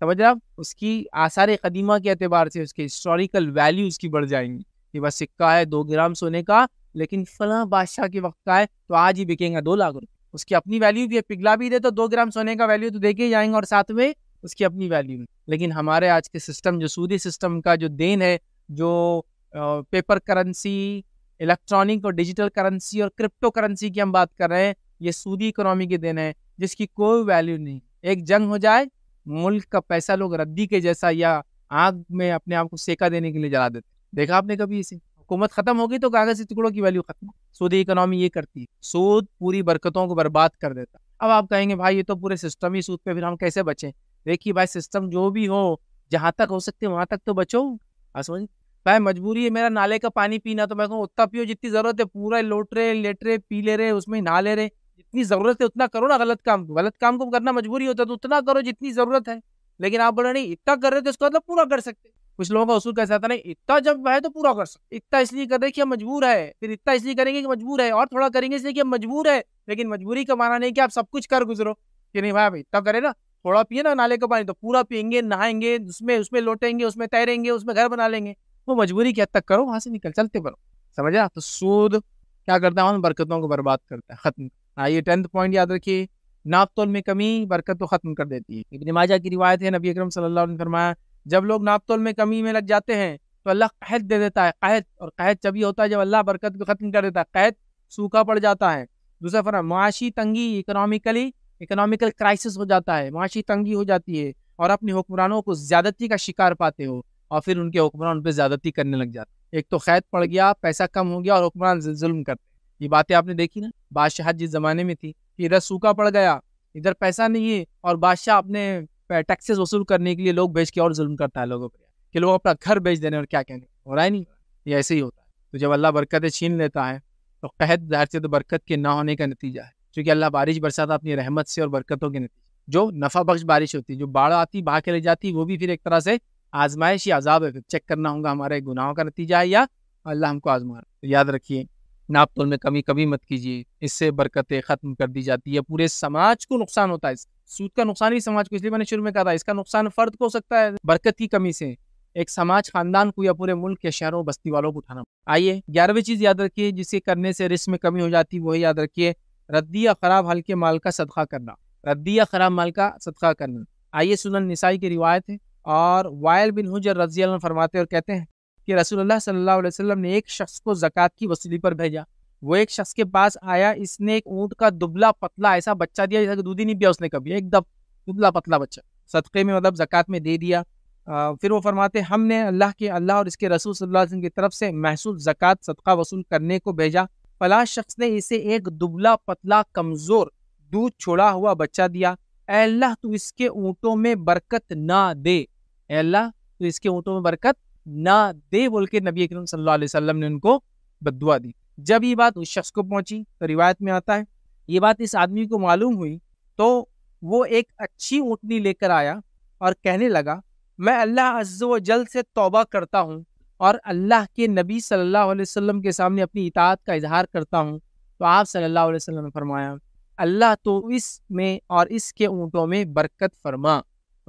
سمجھ رہے آپ، اس کی آثار قدیمہ کے اعتبار سے اس کے ہسٹوریکل ویلیو اس کی بڑھ جائیں گی. یہ بس سکہ ہے 2 گرام سونے کا، لیکن فلاں بادشاہ کے وقت کا ہے تو آج ہی بکیں گا 2 لاکھ روپے. اس کی اپنی ویلیو بھی ہے. پگھلا بھی دے تو 2 گرام سونے کا ویلیو تو دے کے جائیں گے اور ساتھ میں اس کی اپنی ویلیو ہے. لیکن ہمارے آج کے سسٹم جو سودی سسٹم کا جو دین ہے، جو پیپر کرنسی، الیکٹرانک اور ڈیجیٹل کرنسی اور کرپٹو کرنسی کی ہم بات کر رہے ہیں، یہ سودی اکنامی کے دین ہے جس کی کوئی ویلیو نہیں. ایک جنگ ہو جائے، ملک کا پیسہ لوگ ردی کے جیسا یا آگ میں اپنے آپ کو سیکا دینے کے لیے جلا دیتے. دیکھا آپ نے کبھی اسے؟ حکومت ختم ہوگی تو کاغذی ٹکڑوں کی ویلیو ختم. سودی اکنامی یہ کرتی ہے، سود پوری برکتوں کو برباد کر دیتا. اب آپ کہیں گے بھائی یہ تو پورے سسٹم ہی سود پہ، پھر ہم کیسے بچیں؟ دیکھیے بھائی سسٹم جو بھی ہو، جہاں تک ہو سکتے وہاں تک تو بچو. سمجھ بھائی مجبوری ہے میرا نالے کا پانی پینا تو میں کہوں اتنا پیو جتنی ضرورت ہے. پورا لوٹ رہے لیٹ رہے پی لے رہے اس میں نہا لے رہے، جتنی ضرورت ہے اتنا کرو نا. غلط کام کو کرنا مجبوری ہوتا ہے تو اتنا کرو جتنی ضرورت ہے. لیکن آپ بولے نہیں اتنا کر رہے تو اس کا مطلب پورا کر سکتے. کچھ لوگوں کا اصول کیسا تھا، نہیں اتنا جب ہے تو پورا کر سکتے. اتنا اس لیے کر رہے کہ ہم مجبور ہے، پھر اتنا اس لیے کریں گے کہ مجبور ہے، اور تھوڑا کریں گے اس لیے کہ ہم مجبور ہے. لیکن مجبوری کا معنی نہیں کہ آپ سب کچھ کر گزرو کہ نہیں بھائی اتنا کرے نا، تھوڑا پیے نا نالے کا پانی تو پورا پیئیں گے، نہائیں گے اس میں لوٹیں گے، اس میں تیریں گے، اس میں گھر بنا لیں گے. وہ مجبوری کی حد تک کرو، وہاں سے نکل چلتے بنو. سمجھا؟ تو سود کیا کرتا ہے؟ برکتوں کو برباد کرتا ہے، ختم. یہ 10th پوائنٹ یاد رکھیے، ناپ تول میں کمی برکت کو ختم کر دیتی ہے. ابن ماجہ کی روایت ہے، نبی اکرم صلی اللہ علیہ وسلم نے فرمایا جب لوگ ناپ تول میں کمی میں لگ جاتے ہیں تو اللہ قحط دے دیتا ہے. قحط، اور قحط جب یہ ہوتا ہے جب اللہ برکت کو ختم کر دیتا ہے. قحط سوکھا پڑ جاتا ہے. دوسرا فرمان معاشی تنگی، اکنامیکل کرائسس ہو جاتا ہے، معاشی تنگی ہو جاتی ہے اور اپنے حکمرانوں کو زیادتی کا شکار پاتے ہو اور پھر ان کے حکمران ان پہ زیادتی کرنے لگ جاتے. ایک تو قحط پڑ گیا، پیسہ کم ہو گیا اور حکمران ظلم کرتے. یہ باتیں آپ نے دیکھی نا، بادشاہت جس زمانے میں تھی کہ ادھر سوکھا پڑ گیا، ادھر پیسہ نہیں ہے اور بادشاہ اپنے ٹیکسز وصول کرنے کے لیے لوگ بیچ کے اور ظلم کرتا ہے لوگوں پہ کہ لوگ اپنا گھر بیچ دینے. اور کیا کہنے ہو رہا ہے؟ نہیں یہ ایسے ہی ہوتا ہے. تو جب اللہ برکتیں چھین لیتا ہے تو قحط ظاہر سے تو برکت کے نہ ہونے کا نتیجہ ہے. کیونکہ اللہ بارش برساتا اپنی رحمت سے اور برکتوں کے نتیجے، جو نفع بخش بارش ہوتی ہے. جو باڑھ آتی بہا کے لے جاتی وہ بھی پھر ایک طرح سے آزمائش یا عذاب ہے. پھر چیک کرنا ہوگا ہمارے گناہوں کا نتیجہ ہے یا اللہ ہم کو آزما رہا ہے. یاد رکھیے ناپ تول میں کمی کبھی مت کیجیے، اس سے برکتیں ختم کر دی جاتی ہے. پورے سماج کو نقصان ہوتا ہے. سود کا نقصان بھی سماج کو، اس لیے میں نے شروع میں کہا تھا اس کا نقصان فرد کو ہو سکتا ہے برکت کی کمی سے، ایک سماج خاندان کو یا پورے ملک کے شہروں بستی والوں کو اٹھانا. آئیے 11ویں چیز یاد رکھیے جسے کرنے سے رزق میں کمی ہو جاتی، وہی یاد رکھیے ردی یا خراب ہلکے مال کا صدقہ کرنا. ردی یا خراب مال کا صدقہ کرنا. آئیے سنن نسائی کی روایت ہے اور وائل بن حجر رضی اللہ عنہ فرماتے اور کہتے ہیں کہ رسول اللہ صلی اللہ علیہ وسلم نے ایک شخص کو زکوٰۃ کی وصولی پر بھیجا. وہ ایک شخص کے پاس آیا, اس نے ایک اونٹ کا دبلا پتلا ایسا بچہ دیا جیسا کہ دودھ ہی نہیں پیا اس نے کبھی, ایک دم دبلا پتلا بچہ صدقے میں مطلب زکوٰۃ میں دے دیا. پھر وہ فرماتے ہم نے اللہ اور اس کے رسول صلی اللہ علیہ وسلم کی طرف سے محسوس زکوٰۃ صدقہ وصول کرنے کو بھیجا. فلاں شخص نے اسے ایک دبلا پتلا کمزور دودھ چھوڑا ہوا بچہ دیا. اے اللہ تو اس کے اونٹوں میں برکت نہ دے, اے اللہ تو اس کے اونٹوں میں برکت نہ دے بول کے نبی اکرم صلی اللہ علیہ وسلم نے ان کو بددعا دی. جب یہ بات اس شخص کو پہنچی تو روایت میں آتا ہے یہ بات اس آدمی کو معلوم ہوئی تو وہ ایک اچھی اونٹنی لے کر آیا اور کہنے لگا میں اللہ عز و جل سے توبہ کرتا ہوں اور اللہ کے نبی صلی اللہ علیہ وسلم کے سامنے اپنی اطاعت کا اظہار کرتا ہوں. تو آپ صلی اللہ علیہ وسلم نے فرمایا اللہ تو اس میں اور اس کے اونٹوں میں برکت فرما.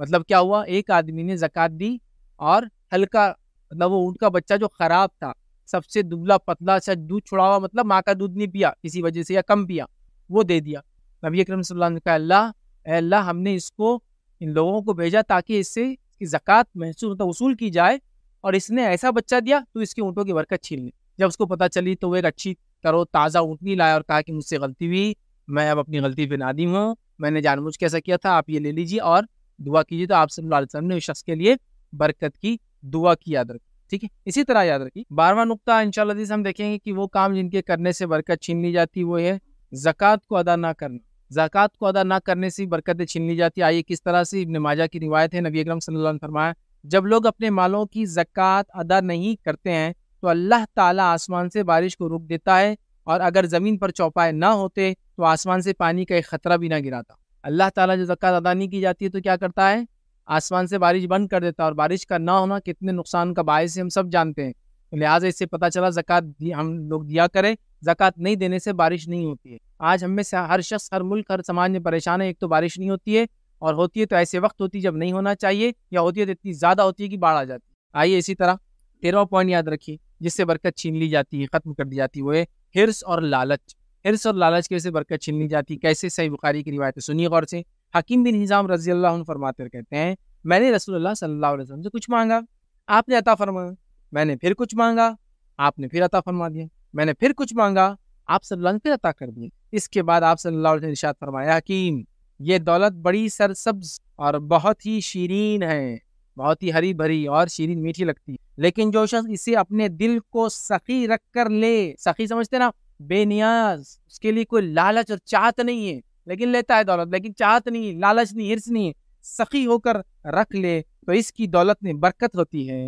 مطلب کیا ہوا, ایک آدمی نے زکوٰۃ دی اور ہلکا مطلب وہ اونٹ کا بچہ جو خراب تھا, سب سے دبلا پتلا سا دودھ چھڑا ہوا, مطلب ماں کا دودھ نہیں پیا کسی وجہ سے یا کم پیا, وہ دے دیا. نبی اکرم صلی اللہ علیہ وسلم نے کہا اے اللہ ہم نے اس کو ان لوگوں کو بھیجا تاکہ اس سے زکوٰۃ محسوس وصول کی جائے, اور اس نے ایسا بچہ دیا تو اس کے اونٹوں کی برکت چھین لی. جب اس کو پتہ چلی تو وہ ایک اچھی ترو تازہ اونٹنی لایا اور کہا کہ مجھ سے غلطی ہوئی, میں اب اپنی غلطی پہ نادم ہوں, میں نے جان بوجھ کے ایسا کیا تھا, آپ یہ لے لیجیے اور دعا کیجیے. تو آپ صلی اللہ علیہ وسلم نے اس شخص کے لیے برکت کی دعا کی, یاد رکھی. ٹھیک ہے, اسی طرح یاد رکھی 12واں نقطہ انشاءاللہ ہم دیکھیں گے کہ وہ کام جن کے کرنے سے برکت چھین لی جاتی وہ ہے زکوٰۃ کو ادا نہ کرنا. زکوٰۃ کو ادا نہ کرنے سے برکتیں چھین لی جاتی. آئیے کس طرح سے, ابن ماجہ کی روایت ہے, نبی اکرم صلی اللہ علیہ وسلم نے فرمایا جب لوگ اپنے مالوں کی زکوٰۃ ادا نہیں کرتے ہیں تو اللہ تعالیٰ آسمان سے بارش کو روک دیتا ہے, اور اگر زمین پر چوپائے نہ ہوتے تو آسمان سے پانی کا ایک خطرہ بھی نہ گراتا. اللہ تعالیٰ جو زکوٰۃ ادا نہیں کی جاتی ہے تو کیا کرتا ہے, آسمان سے بارش بند کر دیتا ہے, اور بارش کا نہ ہونا کتنے نقصان کا باعث ہے ہم سب جانتے ہیں. لہٰذا اس سے پتہ چلا زکوٰۃ ہم لوگ دیا کریں, زکوٰۃ نہیں دینے سے بارش نہیں ہوتی ہے. آج ہم میں سے ہر شخص, ہر ملک, ہر سماج میں پریشان ہے. ایک تو بارش نہیں ہوتی ہے, اور ہوتی ہے تو ایسے وقت ہوتی ہے جب نہیں ہونا چاہیے, یا ہوتی ہے تو اتنی زیادہ ہوتی ہے کہ باڑھ آ جاتی ہے. آئیے اسی طرح 13واں پوائنٹ یاد رکھیے جس سے برکت چھین لی جاتی ہے, ختم کر دی جاتی ہے, وہ ہے حرص اور لالچ. حرص اور لالچ کی وجہ سے برکت چھین لی جاتی. کیسے؟ صحیح بخاری کی روایت ہے, سنیے غور سے. حکیم بن حزام رضی اللہ عنہ فرماتے ہیں, کہتے ہیں میں نے رسول اللہ صلی اللہ علیہ وسلم سے کچھ مانگا, آپ نے عطا فرمایا. میں نے پھر کچھ مانگا, آپ نے پھر عطا فرما دیا. میں نے پھر کچھ مانگا, آپ صلی اللہ علیہ وسلم نے پھر عطا کر دیا. اس کے بعد آپ صلی اللہ علیہ وسلم نے ارشاد فرمایا حکیم یہ دولت بڑی سرسبز اور بہت ہی شیرین ہے, بہت ہی ہری بھری اور شیرین میٹھی لگتی ہے, لیکن جو شخص اسے اپنے دل کو سخی رکھ کر لے, سخی سمجھتے نا, بے نیاز, اس کے لیے کوئی لالچ اور چاہت نہیں ہے, لیکن لیتا ہے دولت, لیکن چاہت نہیں ہے, لالچ نہیں, حرص نہیں ہے, سخی ہو کر رکھ لے تو اس کی دولت میں برکت ہوتی ہے.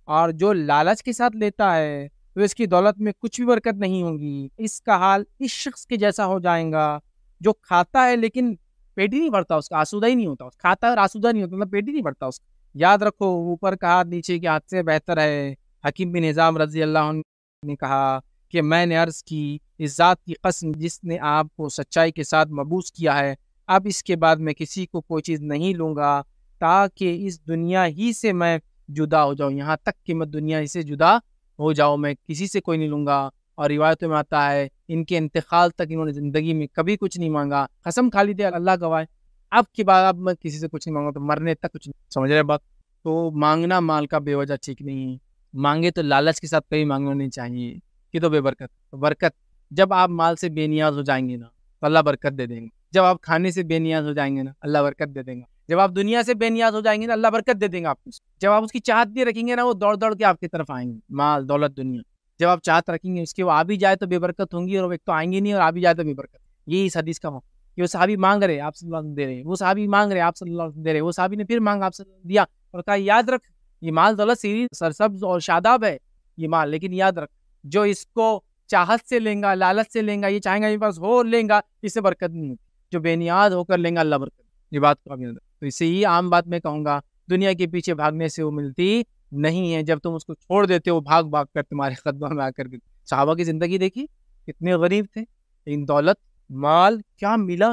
اور جو لالچ کے ساتھ لیتا ہے تو اس کی دولت میں کچھ بھی برکت نہیں ہوگی. اس کا حال اس شخص کے جیسا ہو جائے گا جو کھاتا ہے لیکن پیٹ ہی نہیں بھرتا, اس کا آسودہ ہی نہیں ہوتا, کھاتا ہے اور آسودہ نہیں ہوتا, مطلب پیٹ ہی نہیں بھرتا اس کا. یاد رکھو اوپر کا ہاتھ نیچے کے ہاتھ سے بہتر ہے. حکیم بن حزام رضی اللہ عنہ نے کہا کہ میں نے عرض کی اس ذات کی قسم جس نے آپ کو سچائی کے ساتھ مبعوث کیا ہے, اب اس کے بعد میں کسی کو کوئی چیز نہیں لوں گا تاکہ اس دنیا ہی سے میں جدا ہو جاؤں, یہاں تک کہ میں دنیا ہی سے جدا ہو جاؤں, میں کسی سے کوئی نہیں لوں گا. اور روایتوں میں آتا ہے ان کے انتقال تک انہوں نے زندگی میں کبھی کچھ نہیں مانگا, قسم کھا لی تھی اللہ گواہ, اب کے بعد اب میں کسی سے کچھ نہیں مانگا, تو مرنے تک کچھ نہیں. سمجھ رہے بات؟ تو مانگنا مال کا بے وجہ ٹھیک نہیں ہے, مانگے تو لالچ کے ساتھ کبھی مانگنا نہیں چاہیے, کہ تو بے برکت. برکت جب آپ مال سے بے نیاز ہو جائیں گے نا تو اللہ برکت دے دیں گے. جب آپ کھانے سے بے نیاز ہو جائیں گے نا اللہ برکت دے دیں گا. جب آپ دنیا سے بے نیاز ہو جائیں گے نا اللہ برکت دے دیں گا آپ کو. جب آپ اس کی چاہت نہیں رکھیں گے نا وہ دوڑ دوڑ کے آپ کی طرف آئیں گے, مال دولت دنیا. جب آپ چاہت رکھیں گے اس کے وہ آ بھی جائے تو بے برکت ہوں گی, اور ایک تو آئیں گے نہیں, اور آ بھی جائے تو بے برکت. یہی اس حدیث کا کہ وہ صحابی مانگ رہے آپ صلی اللہ علیہ وسلم دے رہے, وہ صحابی مانگ رہے آپ صلی اللہ علیہ وسلم دے رہے, وہ صحابی نے پھر مانگا آپ صلی اللہ علیہ وسلم دیا, اور کہا یاد رکھ یہ مال دولت سیری سرسبز اور شاداب ہے یہ مال, لیکن یاد رکھ جو اس کو چاہت سے لیں گا, لالچ سے لیں گا, یہ چاہیں گا میرے پاس ہو لیں گا, اس سے برکت نہیں ہوتی. جو بے نیاز ہو کر لیں گا اللہ برکت. یہ بات کو تو اس سے ہی عام بات میں کہوں گا, دنیا کے پیچھے بھاگنے سے وہ ملتی نہیں ہے. جب تم اس کو چھوڑ دیتے ہو بھاگ بھاگ کر تمہارے قدموں میں آ کر. صحابہ کی زندگی دیکھی, کتنے غریب تھے, لیکن دولت مال کیا ملا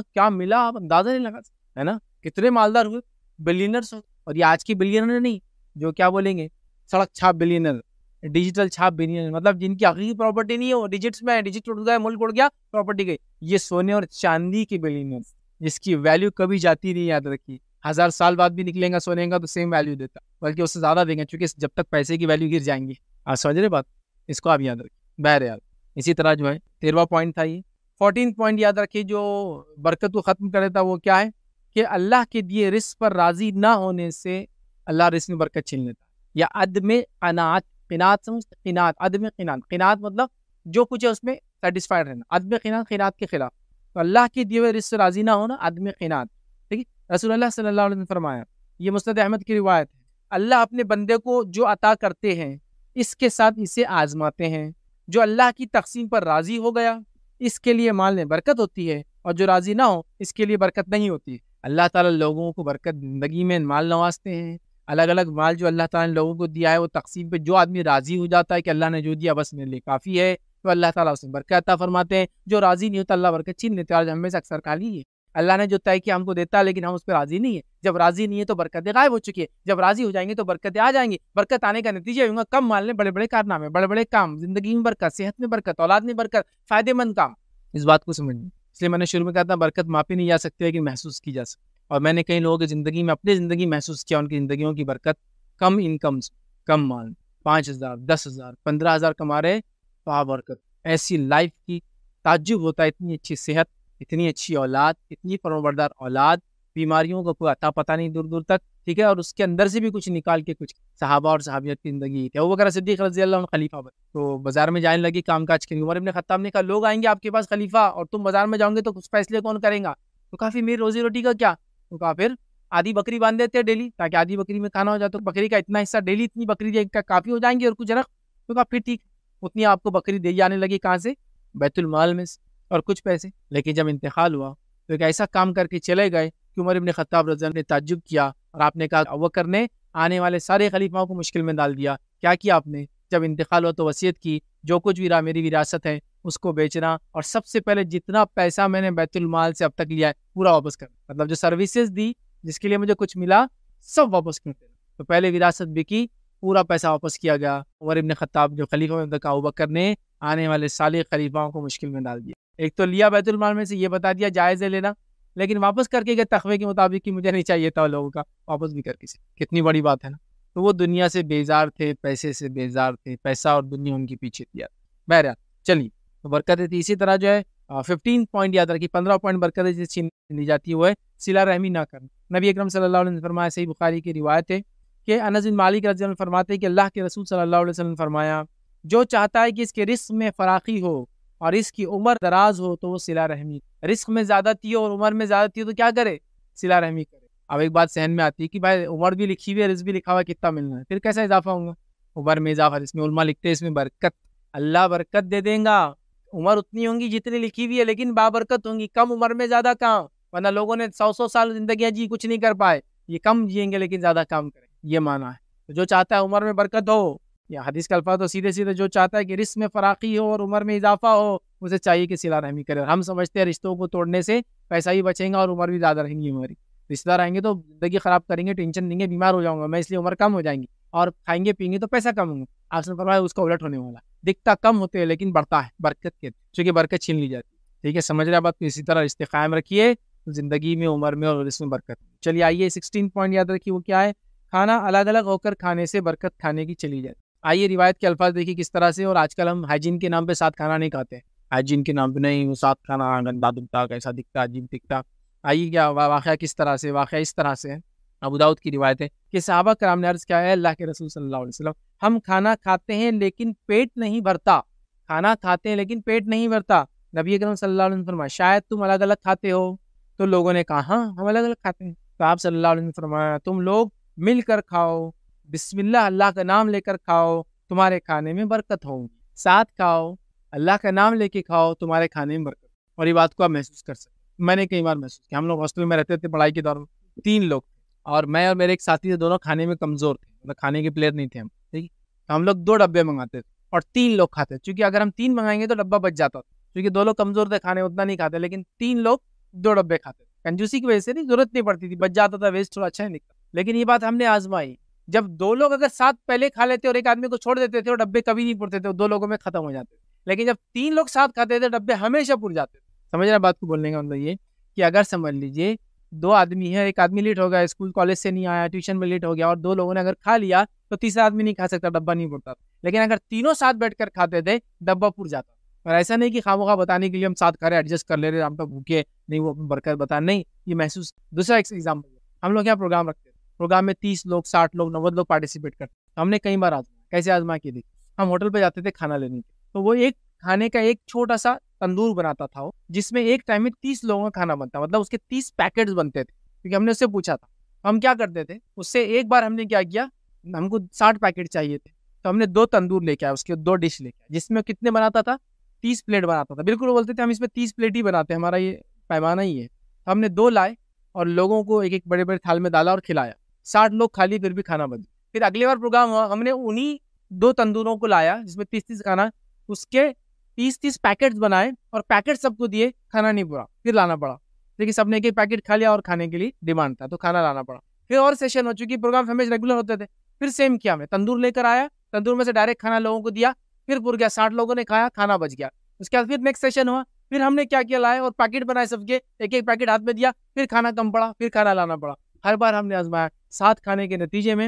آپ اندازہ نہیں لگا, ہے نا. کتنے مالدار ہوئے, بلینرز ہو. اور یہ آج کی بلینر نہیں, جو کیا بولیں گے سڑک چھاپ بلینر, ڈیجیٹل چھاپ بلینر, مطلب جن کی حقیقی پراپرٹی نہیں ہے, وہ ڈیجٹس میں, ڈیجٹ اڑ گیا, ملک اڑ گیا, پراپرٹی گئی. یہ سونے اور چاندی کے بلینر جس کی ویلیو کبھی جاتی نہیں, یاد رکھیے. 1000 سال بعد بھی نکلیں گا سونے کا تو سیم ویلیو دیتا, بلکہ اس سے زیادہ دیں گے, چونکہ جب تک پیسے کی ویلیو گر جائیں گی آپ سمجھ رہے بات، اس کو آپ یاد رکھیں. بہرحال اسی طرح جو ہے 13واں پوائنٹ تھا یہ. 14 پوائنٹ یاد رکھیے جو برکت کو ختم کر دیتا وہ کیا ہے کہ اللہ کے دیے رزق پر راضی نہ ہونے سے اللہ رزق میں برکت چھین لیتا ہے. یا عدم قناعت، قناعت سمجھتے، قناعت، عدم قناعت، قناعت مطلب جو کچھ ہے اس میں سیٹسفائڈ رہنا، عدم قناعت قناعت کے خلاف. تو اللہ کے دیے ہوئے رزق سے راضی نہ ہونا عدم قناعت. ٹھیک ہے، رسول اللہ صلی اللہ علیہ وسلم نے فرمایا، یہ مسند احمد کی روایت ہے، اللہ اپنے بندے کو جو عطا کرتے ہیں اس کے ساتھ اسے آزماتے ہیں. جو اللہ کی تقسیم پر راضی ہو گیا اس کے لیے مال میں برکت ہوتی ہے، اور جو راضی نہ ہو اس کے لیے برکت نہیں ہوتی. اللہ تعالیٰ لوگوں کو برکت زندگی میں مال نوازتے ہیں. الگ الگ مال جو اللہ تعالیٰ نے لوگوں کو دیا ہے وہ تقسیم پہ جو آدمی راضی ہو جاتا ہے کہ اللہ نے جو دیا بس میرے لیے کافی ہے تو اللہ تعالیٰ اسے برکت عطا فرماتے ہیں. جو راضی نہیں ہوتا اللہ برکت چھین لیتے ہیں. آج ہم میں سے اکثر خالی ہے، اللہ نے جو طے کیا ہم کو دیتا ہے لیکن ہم اس پہ راضی نہیں ہے. جب راضی نہیں ہے تو برکتیں غائب ہو چکی ہے، جب راضی ہو جائیں گے تو برکتیں آ جائیں گی. برکت آنے کا نتیجہ یہ ہوگا کم مال میں بڑے بڑے کارنامے، بڑے بڑے کام، زندگی میں برکت، صحت میں برکت، اولاد میں برکت، فائدے مند کام. اس بات کو سمجھیں. اس لیے میں نے شروع میں کہا تھا برکت ماپی نہیں جا سکتی لیکن محسوس کی جا سکتی. اور میں نے کئی لوگوں کی زندگی میں اپنی زندگی محسوس کیا ان کی زندگیوں کی برکت. کم انکم، کم مال، 5,000 10,000 15,000 کما رہے تو برکت ایسی لائف کی تعجب ہوتا ہے. اتنی اچھی صحت، اتنی اچھی اولاد، اتنی فرمانبردار اولاد، بیماریوں کا کوئی عطا پتہ نہیں دور دور تک. ٹھیک ہے، اور اس کے اندر سے بھی کچھ نکال کے کچھ صحابہ اور صحابیت کی زندگی تھی. ابوبکر صدیق رضی اللہ عنہ خلیفہ بنے تو بازار میں جانے لگی کام کاج کے لیے. عمر ابن خطاب نے کہا لوگ آئیں گے آپ کے پاس خلیفہ اور تم بازار میں جاؤں گے تو کچھ فیصلے کون کریں گا؟ تو کافی میری روزی روٹی کا کیا؟ تو کہا پھر آدھی بکری باندھ دیتے ڈیلی تاکہ آدھی بکری میں کھانا ہو جائے. تو بکری کا اتنا حصہ ڈیلی اتنی بکری کا کافی ہو جائیں گی اور کچھ رکھ. تو کہا پھر ٹھیک، اتنی آپ کو بکری دی جانے لگی کہاں سے؟ بیت المال میں سے، اور کچھ پیسے. لیکن جب انتقال ہوا تو ایک ایسا کام کر کے چلے گئے کہ عمر ابن خطاب رضی اللہ عنہ نے تعجب کیا اور آپ نے کہا ابوبکر نے آنے والے سارے خلیفاؤں کو مشکل میں ڈال دیا. کیا کیا آپ نے؟ جب انتقال ہوا تو وصیت کی جو کچھ بھی میری وراثت ہے اس کو بیچنا اور سب سے پہلے جتنا پیسہ میں نے بیت المال سے اب تک لیا ہے پورا واپس کرنا. مطلب جو سروسز دی جس کے لیے مجھے کچھ ملا سب واپس کر دینا. تو پہلے وراثت بکی، پورا پیسہ واپس کیا گیا. عمر ابن خطاب جو خلیفہ میں کہا ابوبکر نے آنے والے سارے خلیفاؤں کو مشکل میں ڈال دیا. ایک تو لیا بیت المال میں سے، یہ بتا دیا جائز ہے لینا، لیکن واپس کر کے تقوی کے مطابق کہ مجھے نہیں چاہیے تھا لوگوں کا، واپس بھی کر کے. کتنی بڑی بات ہے نا. تو وہ دنیا سے بیزار تھے، پیسے سے بیزار تھے، پیسہ اور دنیا ان کے پیچھے دیا. بہرحال چلیے تو برکتیں تھی. اسی طرح جو ہے 15 پوائنٹ یاد رکھیے، 15 پوائنٹ برکتیں جس چھین لی جاتی ہے وہ ہے صلہ رحمی نہ کرنا. نبی اکرم صلی اللہ علیہ وسلم نے فرمایا، صحیح بخاری کی روایت ہے کہ انس بن مالک رضی اللہ عنہ فرماتے ہیں کہ اللہ کے رسول صلی اللہ علیہ وسلم نے فرمایا جو چاہتا ہے کہ اس کے رزق میں فراخی ہو اور اس کی عمر دراز ہو تو وہ صلہ رحمی، رزق میں زیادتی ہو اور عمر میں زیادتی ہو تو کیا کرے؟ صلہ رحمی کرے. اب ایک بات ذہن میں آتی ہے کہ بھائی عمر بھی لکھی ہوئی ہے، رزق بھی لکھا ہوا ہے، کتنا ملنا ہے، پھر کیسا اضافہ ہوگا؟ عمر میں اضافہ، اس میں علماء لکھتے ہیں اس میں برکت، اللہ برکت دے دیں گا. عمر اتنی ہوں گی جتنی لکھی ہوئی ہے لیکن بابرکت ہوں گی. کم عمر میں زیادہ کام، ورنہ لوگوں نے 100 سال زندگیاں جی کچھ نہیں کر پائے. یہ کم جئیں گے لیکن زیادہ کام کریں، یہ معنی ہے. تو جو چاہتا ہے عمر میں برکت ہو، یا حدیث کا الفاظ تو سیدھے سیدھے جو چاہتا ہے کہ رزق میں فراخی ہو اور عمر میں اضافہ ہو اسے چاہیے کہ صلہ رحمی کرے. ہم سمجھتے ہیں رشتوں کو توڑنے سے پیسہ ہی بچیں گا اور عمر بھی زیادہ رہیں گی. ہماری رشتہ دار آئیں گے تو زندگی خراب کریں گے، ٹینشن دیں گے، بیمار ہو جاؤں گا میں اس لیے عمر کم ہو جائیں گی، اور کھائیں گے پئیں گے تو پیسہ کم ہوگا. آپ نے فرمایا اس کا الٹ ہونے والا، دکھتا کم ہوتے ہیں لیکن بڑھتا ہے برکت کے، چونکہ برکت چھین لی جاتی ہے. ٹھیک ہے، سمجھ رہے بات. اسی طرح رشتے قائم رکھیے زندگی میں، عمر میں اور اس میں برکت. چلیے آئیے 16 پوائنٹ یاد رکھیے، وہ کیا ہے؟ کھانا الگ الگ ہو کر کھانے سے برکت کھانے کی چلی جاتی. آئیے روایت کے الفاظ دیکھیے کس طرح سے. اور آج کل ہم ہائیجین کے نام پہ ساتھ کھانا نہیں کھاتے، ہائیجین کے نام پہ نہیں، وہ ساتھ کھانا گندا دکھتا، کیسا دکھتا، عجیب دکھتا. آئیے کیا واقعہ کس طرح سے؟ واقعہ اس طرح سے ہے، ابو داؤد کی روایت ہے کہ صحابہ کرام نے عرض کیا ہے اللہ کے رسول صلی اللہ علیہ وسلم ہم کھانا کھاتے ہیں لیکن پیٹ نہیں بھرتا. کھانا کھاتے ہیں لیکن پیٹ نہیں بھرتا. نبی اکرم صلی اللہ علیہ وسلم فرمایا شاید تم الگ الگ کھاتے ہو. تو لوگوں نے کہا ہاں ہم الگ الگ کھاتے ہیں. تو آپ صلی اللہ علیہ وسلم فرمایا تم لوگ مل کر کھاؤ، بسم اللہ، اللہ کا نام لے کر کھاؤ، تمہارے کھانے میں برکت ہوگی. ساتھ کھاؤ، اللہ کا نام لے کے کھاؤ، تمہارے کھانے میں برکت. اور یہ بات کو آپ محسوس کر سکتے. میں نے کئی بار محسوس کیا. ہم لوگ ہاسٹل میں رہتے تھے پڑھائی کے دور میں، 3 لوگ تھے اور میں اور میرے ایک ساتھی تھے، دونوں کھانے میں کمزور تھے، مطلب کھانے کے پلیئر نہیں تھے ہم. ٹھیک ہے، تو ہم لوگ 2 ڈبے منگاتے تھے اور 3 لوگ کھاتے. چونکہ اگر ہم 3 منگائیں گے تو ڈبہ بچ جاتا تھا، کیونکہ 2 لوگ کمزور تھے، کھانے اتنا نہیں کھاتے، لیکن 3 لوگ 2 ڈبے کھاتے. کنجوسی کی وجہ سے نہیں، ضرورت نہیں پڑتی تھی، بچ جاتا تھا، ویسٹ تھوڑا اچھا نہیں دکھتا. لیکن یہ بات ہم نے آزمائی، جب 2 لوگ اگر ساتھ پہلے کھا لیتے اور ایک آدمی کو چھوڑ دیتے تھے اور ڈبے کبھی نہیں پڑتے تھے، 2 لوگوں میں ختم ہو جاتے. لیکن جب 3 لوگ ساتھ کھاتے تھے ڈبے ہمیشہ پڑ جاتے. سمجھ رہے بات کو؟ بولنے کا مطلب یہ کہ اگر سمجھ لیجئے 2 آدمی ہیں، ایک آدمی لیٹ ہو گیا، اسکول کالج سے نہیں آیا، ٹیوشن میں لیٹ ہو گیا، اور 2 لوگوں نے اگر کھا لیا تو تیسرا آدمی نہیں کھا سکتا، ڈبہ نہیں پڑتا. لیکن اگر تینوں ساتھ بیٹھ کر کھاتے تھے ڈبہ پور جاتا. اور ایسا نہیں کہ خواہ بتانے کے لیے ہم ساتھ کھا رہے ایڈجسٹ کر لے رہے ہم تو بھوکے نہیں, وہ برکت بتا نہیں, یہ محسوس. دوسرا ایک ایگزامپل, ہم لوگ یہاں پروگرام رکھتے ہیں, پروگرام میں 30 لوگ 60 لوگ 90 لوگ پارٹیسپیٹ کرتے. ہم نے کئی بار کیسے آزما کے دیکھی. ہم ہوٹل پہ جاتے تھے کھانا لینے کے, تو وہ ایک کھانے کا ایک چھوٹا سا تندور بناتا تھا, جس میں ایک ٹائم میں 30 لوگوں کا کھانا بنتا, مطلب اس کے 30 پیکٹس بنتے تھے. کیونکہ ہم نے اس سے پوچھا تھا, ہم کیا کرتے تھے, اس سے ایک بار ہم نے کیا کیا, ہم کو 60 پیکٹ چاہیے تھے, تو ہم نے 2 تندور لے کے آئے, اس کے 2 ڈش لے کے آئے, جس میں کتنے بناتا تھا, 30 پلیٹ بناتا تھا. بالکل وہ بولتے تھے ہم اس میں 30 پلیٹ ہی بناتے ہیں, ہمارا یہ پیمانہ ہی ہے. ہم نے 2 لائے اور لوگوں کو ایک ایک بڑے بڑے تھال میں ڈالا اور کھلایا. 60 لوگ کھا لی, پھر بھی کھانا بچ. پھر اگلی بار پروگرام ہوا, ہم نے انہی 2 تندوروں کو لایا جس میں 30 کھانا, اس کے 30 پیکٹس بنائے اور پیکٹ سب کو دیے, کھانا نہیں پورا, پھر لانا پڑا. لیکن سب نے ایک ایک پیکٹ کھا لیا اور کھانے کے لیے ڈیمانڈ تھا تو کھانا لانا پڑا. پھر اور سیشن ہو چکی, پروگرام ہمیشہ ریگولر ہوتے تھے. پھر سیم کیا, میں تندور لے کر آیا, تندور میں سے ڈائریکٹ کھانا لوگوں کو دیا, پھر پور گیا, 60 لوگوں نے کھایا, کھانا بچ گیا. اس کے بعد پھر نیکسٹ سیشن ہوا, پھر ہم نے کیا کیا, لائے اور پیکٹ بنائے سب کے, ایک ایک پیکٹ ہاتھ میں دیا, پھر کھانا کم پڑا, پھر کھانا لانا پڑا. ہر بار ہم نے آزمایا, ساتھ کھانے کے نتیجے میں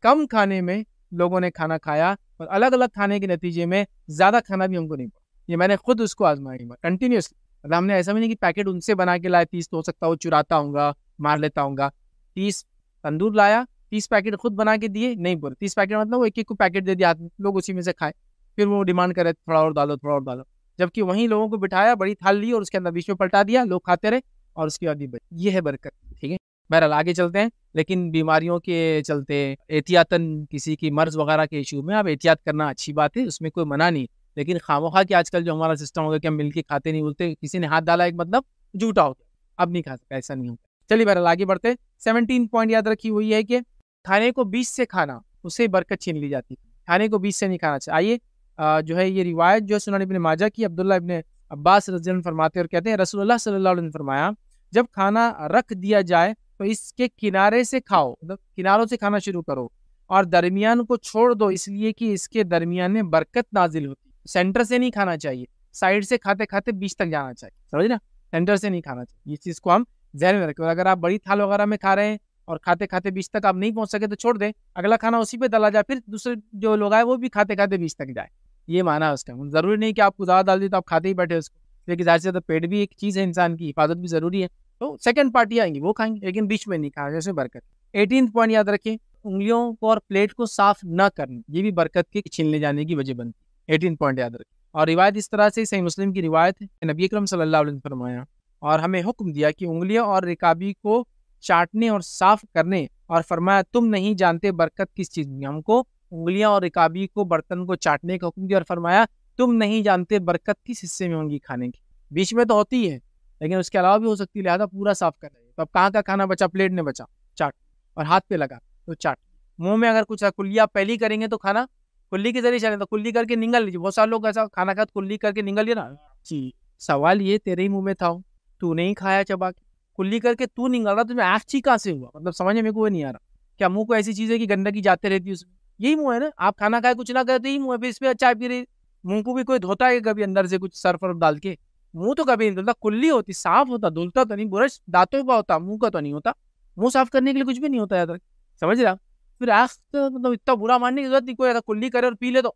کم کھانے میں لوگوں نے کھانا کھایا, اور الگ الگ کھانے کے نتیجے میں زیادہ کھانا بھی ہم کو نہیں پڑا. یہ میں نے خود اس کو آزمایا کنٹینیوسلی. مطلب ہم نے ایسا بھی نہیں کہ پیکٹ ان سے بنا کے لائے 30, تو ہو سکتا وہ چراتا ہوں گا, مار لیتا ہوں گا. 30 تندور لایا, 30 پیکٹ خود بنا کے دیے, نہیں پورے 30 پیکٹ, مطلب وہ ایک ایک کو پیکٹ دے دیا, لوگ اسی میں سے کھائے. پھر وہ ڈیمانڈ کرے تھوڑا اور ڈالو, تھوڑا اور ڈالو, جبکہ وہیں لوگوں کو بٹھایا, بڑی تھال لی اور اس کے اندر بیچ میں پلٹا دیا, لوگ کھاتے رہے اور اس کی بعد بچ. یہ ہے برکت. ٹھیک ہے, بہرحال آگے چلتے ہیں. لیکن بیماریوں کے چلتے احتیاطاً کسی کی مرض وغیرہ کے ایشو میں اب احتیاط کرنا اچھی بات ہے, اس میں کوئی منع نہیں. لیکن خواہ کہ آج کل جو ہمارا سسٹم ہو گیا کہ ہم مل کے کھاتے نہیں, بولتے کسی نے ہاتھ ڈالا ایک مطلب جھوٹا ہو گیا, اب نہیں کھا سکتا, ایسا نہیں ہوتا. چلیے بہرحال آگے بڑھتے. 17 پوائنٹ یاد رکھی ہوئی ہے کہ کھانے کو بیچ سے کھانا, اسے برکت چھین لی جاتی ہے. کھانے کو بیچ سے نہیں کھانا چاہیے. جو ہے یہ روایت جو ہے سنن ابن ماجہ کی, عبداللہ ابن عباس رضی اللہ عنہ فرماتے ہیں اور کہتے ہیں رسول اللہ صلی اللہ علیہ وسلم نے فرمایا, جب کھانا رکھ دیا جائے تو اس کے کنارے سے کھاؤ, مطلب کناروں سے کھانا شروع کرو, اور درمیان کو چھوڑ دو, اس لیے کہ اس کے درمیان میں برکت نازل ہوتی. سینٹر سے نہیں کھانا چاہیے, سائڈ سے کھاتے کھاتے بیچ تک جانا چاہیے, سمجھ نا, سینٹر سے نہیں کھانا چاہیے. یہ چیز کو ہم ذہن میں رکھیں. اگر آپ بڑی تھال وغیرہ میں کھا رہے ہیں اور کھاتے کھاتے بیچ تک آپ نہیں پہنچ سکے تو چھوڑ دیں, اگلا کھانا اسی پہ ڈالا جائے, پھر دوسرے جو لوگ آئے وہ بھی کھاتے کھاتے بیچ تک جائے. یہ معنی ہے اس کا. ضروری نہیں کہ آپ کو زیادہ ڈال دی تو آپ کھاتے ہی بیٹھے اس کو, لیکن ظاہر سے زیادہ پیٹ بھی ایک چیز ہے, انسان کی حفاظت بھی ضروری ہے, تو سیکنڈ پارٹی آئیں گی وہ کھائیں گے, لیکن بیچ میں نہیں کھانا, جیسے برکت. 18 پوائنٹ یاد رکھیں, انگلیوں کو اور پلیٹ کو صاف نہ کرنا, یہ بھی برکت کے چھیننے جانے کی وجہ بنتی. 18 پوائنٹ یاد رکھیں. اور روایت اس طرح سے صحیح مسلم کی روایت ہے, نبی اکرم صلی اللہ علیہ وسلم فرمایا اور ہمیں حکم دیا کہ انگلیاں اور رکابی کو چاٹنے اور صاف کرنے, اور فرمایا تم نہیں جانتے برکت کس چیز میں. ہم کو انگلیاں اور رکابی کو, برتن کو چاٹنے کا حکم دیا اور فرمایا تم نہیں جانتے برکت کس حصے میں ہوں گی کھانے کی. بیچ میں تو ہوتی ہے لیکن اس کے علاوہ بھی ہو سکتی ہے, لہٰذا پورا صاف کرنا ہے. تو اب کہاں کا کھانا بچا, پلیٹ نے بچا, چاٹ, اور ہاتھ پہ لگا تو چاٹ. منہ میں اگر کچھ کلی آپ پہلی کریں گے تو کھانا کلی کے ذریعے چلے, تو کلی کر کے نگل لیجیے. بہت سارے لوگ ایسا کھانا کھاتے کلی کر کے نگل لیے نا جی. سوال یہ تیرے ہی منہ میں تھا, تو نہیں کھایا چبا کے, کلی کر کے تو نگل رہا, تمہیں آفچی کہاں سے ہوا, مطلب سمجھ میں کوئی نہیں آ رہا. کیا منہ کو ایسی چیز ہے کہ گندگی جاتے رہتی ہے اس میں, یہی منہ ہے نا. آپ کھانا کھائے کچھ نہ کرے تو یہی منہ ہے, پھر اس پہ چائے پی رہی. منہ کو بھی کوئی دھوتا ہے کبھی اندر سے کچھ سرف ورف ڈال کے, منہ تو کبھی نہیں دھلتا, کلی ہوتی, صاف ہوتا, دھلتا تو نہیں, برش دانتوں کا ہوتا, منہ کا تو نہیں ہوتا. منہ صاف کرنے کے لیے کچھ بھی نہیں ہوتا, یاد رکھ, سمجھ رہا. پھر آخ مطلب اتنا برا ماننے کی ضرورت نہیں, کوئی ایسا کلی کرے اور پی لے تو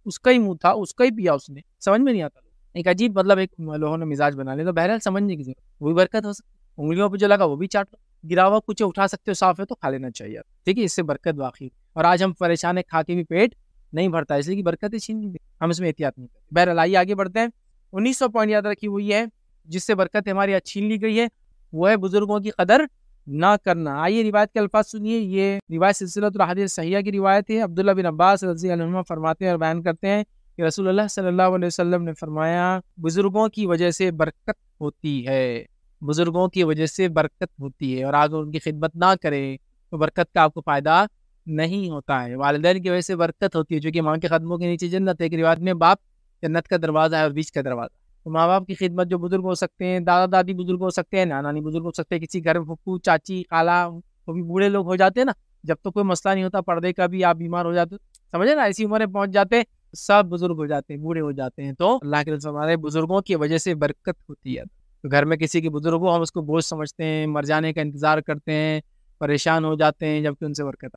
اس کا ہی منہ تھا, اس کا ہی پیا اس نے, سمجھ میں نہیں آتا. ایک عجیب مطلب ایک لوگوں نے مزاج بنا لیا, تو بہرحال سمجھنے کی ضرورت, وہی برکت ہو سکتی. انگلیوں پہ جو لگا وہ بھی چاٹ لو, گرا ہوا کچھ اٹھا سکتے ہو, صاف ہے تو کھا لینا چاہیے, ٹھیک ہے, اس سے برکت واقعی. اور آج ہم پریشان ہیں, کھا کے بھی پیٹ نہیں بھرتا, اس لیے کہ برکتیں چھین لی, ہم اس میں احتیاط نہیں کرتے. بہرحال آئیے آگے بڑھتے ہیں. 1900 پوائنٹ یاد رکھی ہوئی ہے جس سے برکت ہماری چھین لی گئی ہے, وہ ہے بزرگوں کی قدر نہ کرنا. آئیے روایت کے الفاظ سنیے. یہ روایت سلسلۃ الاحادیث صحیحہ کی روایت ہے. عبداللہ بن عباس رضی اللہ عنہ فرماتے ہیں اور بیان کرتے ہیں کہ رسول اللہ صلی اللہ علیہ وسلم نے فرمایا, بزرگوں کی وجہ سے برکت ہوتی ہے, بزرگوں کی وجہ سے برکت ہوتی ہے, اور آگے ان کی خدمت نہ کریں تو برکت کا آپ کو فائدہ نہیں ہوتا ہے. والدین کی وجہ سے برکت ہوتی ہے, جو کہ ماں کے قدموں کے نیچے جنت ہے. ایک روایت میں باپ جنت کا دروازہ ہے اور بیچ کا دروازہ. تو ماں باپ کی خدمت, جو بزرگ ہو سکتے ہیں, دادا دادی بزرگ ہو سکتے ہیں, نانی بزرگ ہو سکتے ہیں, کسی گھر میں پھپھو چاچی خالہ, وہ بھی بوڑھے لوگ ہو جاتے ہیں نا, جب تو کوئی مسئلہ نہیں ہوتا پردے کا بھی, آپ بیمار ہو جاتے, سمجھے نا, ایسی عمریں پہنچ جاتے, سب بزرگ ہو جاتے ہیں, بوڑھے ہو جاتے ہیں. تو اللہ کے رسول ہمارے بزرگوں کی وجہ سے برکت ہوتی ہے. تو گھر میں کسی کے بزرگ ہو, ہم اس کو بوجھ سمجھتے ہیں, مر جانے کا انتظار کرتے ہیں, پریشان ہو جاتے ہیں, جبکہ ان سے برکت.